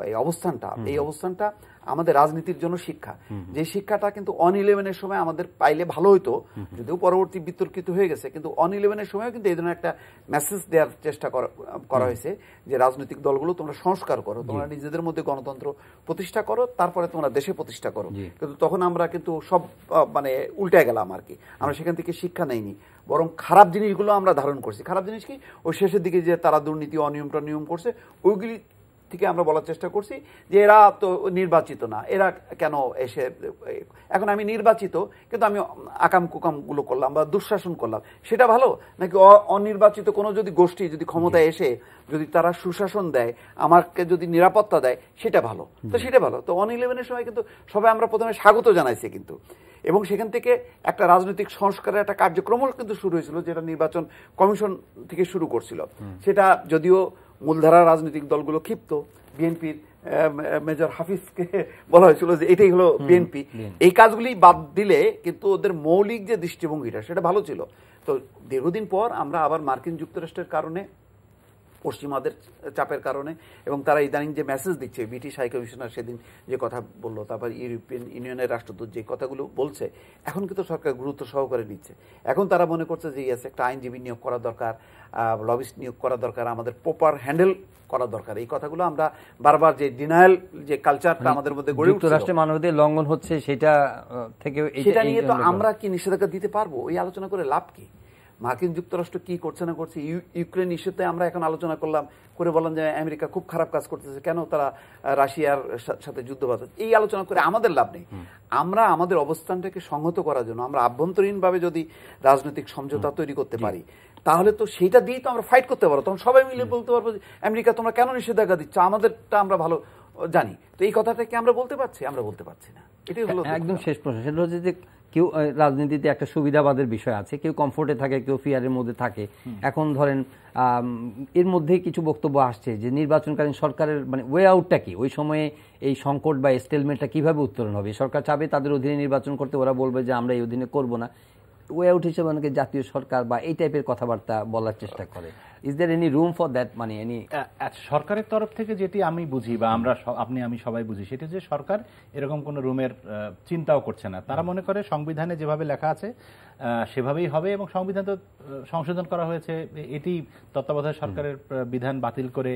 এই অবস্থানটা আমাদের রাজনীতির জন্য শিক্ষা। যে শিক্ষাটা কিন্তু অন-11-এর সময় আমাদের পাইলে ভালো হতো, যদিও পরবর্তী বিতর্কিত হয়ে গেছে, কিন্তু অন-11-এর সময় কিন্তু এই ধরনের একটা মেসেজ দেওয়ার চেষ্টা করা হয়েছে যে রাজনৈতিক দলগুলো তোমরা সংস্কার করো, তোমরা নিজেদের মধ্যে গণতন্ত্র প্রতিষ্ঠা করো, তারপরে তোমরা দেশে প্রতিষ্ঠা করো। কিন্তু তখন আমরা কিন্তু সব মানে উল্টে গেলাম আর কি। আমরা সেখান থেকে শিক্ষা নেইনি, বরং খারাপ জিনিসগুলো আমরা ধারণ করছি। খারাপ জিনিস কি? ওই শেষের দিকে যে তারা দুর্নীতি অনিয়ম করছে, ওইগুলি থেকে আমরা বলার চেষ্টা করছি যে এরা তো নির্বাচিত না, এরা কেন এসে, এখন আমি নির্বাচিত কিন্তু আমি আকাম কুকামগুলো করলাম বা দুঃশাসন করলাম, সেটা ভালো নাকি অনির্বাচিত কোনো যদি গোষ্ঠী যদি ক্ষমতায় এসে যদি তারা সুশাসন দেয়, আমাকে যদি নিরাপত্তা দেয়, সেটা ভালো? তো সেটা ভালো। তো অন-11-এর সময় কিন্তু সবাই আমরা প্রথমে স্বাগত জানাইছি কিন্তু, এবং সেখান থেকে একটা রাজনৈতিক সংস্কারের একটা কার্যক্রম কিন্তু শুরু হয়েছিল, যেটা নির্বাচন কমিশন থেকে শুরু করছিল। সেটা যদিও মূলধারা রাজনৈতিক দলগুলো ক্ষিপ্ত, বিএনপির মেজর হাফিজকে বলা হয়েছিল যে এটাই হলো বিএনপি, এই কাজগুলি বাদ দিলে কিন্তু ওদের মৌলিক যে দৃষ্টিভঙ্গিটা সেটা ভালো ছিল। তো দীর্ঘদিন পর আমরা আবার মার্কিন যুক্তরাষ্ট্রের কারণে, পশ্চিমাদের চাপের কারণে, এবং তারা ইদানিং যে মেসেজ দিচ্ছে, ব্রিটিশ হাই কমিশনার সেদিন যে কথা বললো, তারপর ইউরোপিয়ান ইউনিয়নের রাষ্ট্রদূত যে কথাগুলো বলছে, এখন কিন্তু সরকার গুরুত্ব সহকারে নিচ্ছে। এখন তারা মনে করছে যে ইয়েস, একটা আইনজীবী নিয়োগ করা দরকার, লবিস্ট নিয়োগ করা দরকার, আমাদের প্রপার হ্যান্ডেল করা দরকার। এই কথাগুলো আমরা বারবার যে ডিনায়াল যে কালচারটা আমাদের মধ্যে গড়ে উঠছে, যুক্তরাষ্ট্রের মানবাধিকার লঙ্ঘন হচ্ছে, সেটা থেকে সেটা নিয়ে তো আমরা কি নিষেধাজ্ঞা দিতে পারবো? এই আলোচনা করে লাভ কি? মার্কিন যুক্তরাষ্ট্র কি করছে না করছে, ইউক্রেন ইস্যুতে আমরা এখন আলোচনা করে বললাম যে আমেরিকা খুব খারাপ কাজ করতেছে, কেন তারা রাশিয়ার সাথে যুদ্ধ বাঁধে, এই আলোচনা করে আমাদের লাভ নেই। আমরা আমাদের অবস্থানটাকে সংহত করার জন্য আমরা আভ্যন্তরীণভাবে যদি রাজনৈতিক সমঝোতা তৈরি করতে পারি, তাহলে তো সেটা দিয়েই তো আমরা ফাইট করতে পারবো। তখন সবাই মিলে বলতে পারবো যে আমেরিকা তোমরা কেন নিষেধাজ্ঞা দিচ্ছ, আমাদেরটা আমরা ভালো জানি। তো এই কথাটা কি আমরা বলতে পারছি? আমরা বলতে পারছি না। এটাই হলো একদম শেষ প্রশ্ন। সেটা হচ্ছে যে কেউ রাজনীতিতে একটা সুবিধাবাদের বিষয় আছে, কেউ কমফোর্টে থাকে, কেউ ফিয়ারের মধ্যে থাকে। এখন ধরেন এর মধ্যেই কিছু বক্তব্য আসছে যে নির্বাচনকালীন সরকারের মানে ওয়ে আউটটা কি, ওই সময়ে এই সংকট বা স্টেলমেন্টটা কিভাবে উত্তরণ হবে। সরকার চাবে তাদের অধীনে নির্বাচন করতে, ওরা বলবে যে আমরা এই অধীনে করব না। ওয়ে আউট হিসেবে অনেকে জাতীয় সরকার বা এই টাইপের কথাবার্তা বলার চেষ্টা করে। Is there any room for that? মানে এনি সরকারের তরফ থেকে যেটি আমি বুঝি বা আমরা আমি সবাই বুঝি, সেটি যে সরকার এরকম কোনো রুমের চিন্তাও করছে না। তারা মনে করে সংবিধানে যেভাবে লেখা আছে সেভাবেই হবে, এবং সংবিধান তো সংশোধন করা হয়েছে, এটি তত্ত্বাবধায়ক সরকারের বিধান বাতিল করে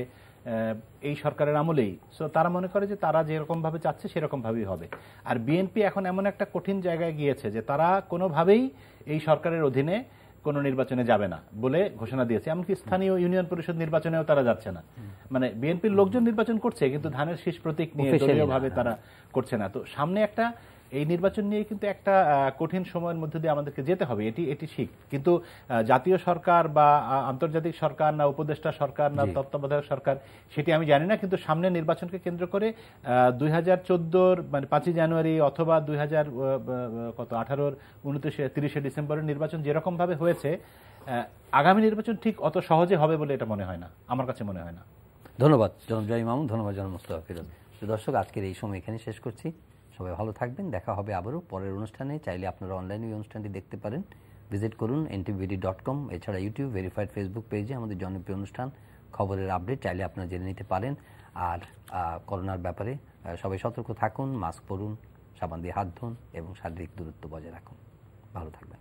এই সরকারের আমলেই। সো তারা মনে করে যে তারা যেরকম ভাবে চাচ্ছে সেরকম ভাবেই হবে। আর বিএনপি এখন এমন একটা কঠিন জায়গায় গিয়েছে যে তারা কোনোভাবেই এই সরকারের অধীনে কোনো নির্বাচনে যাবে না বলে ঘোষণা দিয়েছে। এমনকি স্থানীয় ইউনিয়ন পরিষদ নির্বাচনেও তারা যাচ্ছে না। মানে বিএনপির লোকজন নির্বাচন করছে, কিন্তু ধানের শীষ প্রতীক নিয়ে দলীয়ভাবে তারা করছে না। তো সামনে একটা এই নির্বাচন নিয়ে কিন্তু একটা কঠিন সময়ের মধ্যে দিয়ে আমাদেরকে যেতে হবে, এটি ঠিক। কিন্তু জাতীয় সরকার বা আন্তর্জাতিক সরকার না উপদেষ্টা সরকার না তত্ত্বাবধায়ক সরকার, সেটি আমি জানি না। কিন্তু সামনে নির্বাচনকে কেন্দ্র করে 2014 মানে 5 জানুয়ারি অথবা 2018 29 ডিসেম্বরের নির্বাচন যেরকম ভাবে হয়েছে, আগামী নির্বাচন ঠিক অত সহজে হবে বলে এটা মনে হয় না, আমার কাছে মনে হয় না। ধন্যবাদ জনাব জহির মামুন, ধন্যবাদ জনাব মোস্তফা ফিরোজ। দর্শক, আজকের এই সময় এখানে শেষ করছি। সবাই ভালো থাকবেন, দেখা হবে আবারও পরের অনুষ্ঠানে। চাইলে আপনারা অনলাইনে এই অনুষ্ঠানটি দেখতে পারেন, ভিজিট করুন ntvd.com। এছাড়া ইউটিউব ভেরিফাইড ফেসবুক পেজে আমাদের জনপ্রিয় অনুষ্ঠান খবরের আপডেট চাইলে আপনারা জেনে নিতে পারেন। আর করোনার ব্যাপারে সবাই সতর্ক থাকুন, মাস্ক পরুন, সাবান দিয়ে হাত ধুন এবং শারীরিক দূরত্ব বজায় রাখুন। ভালো থাকবেন।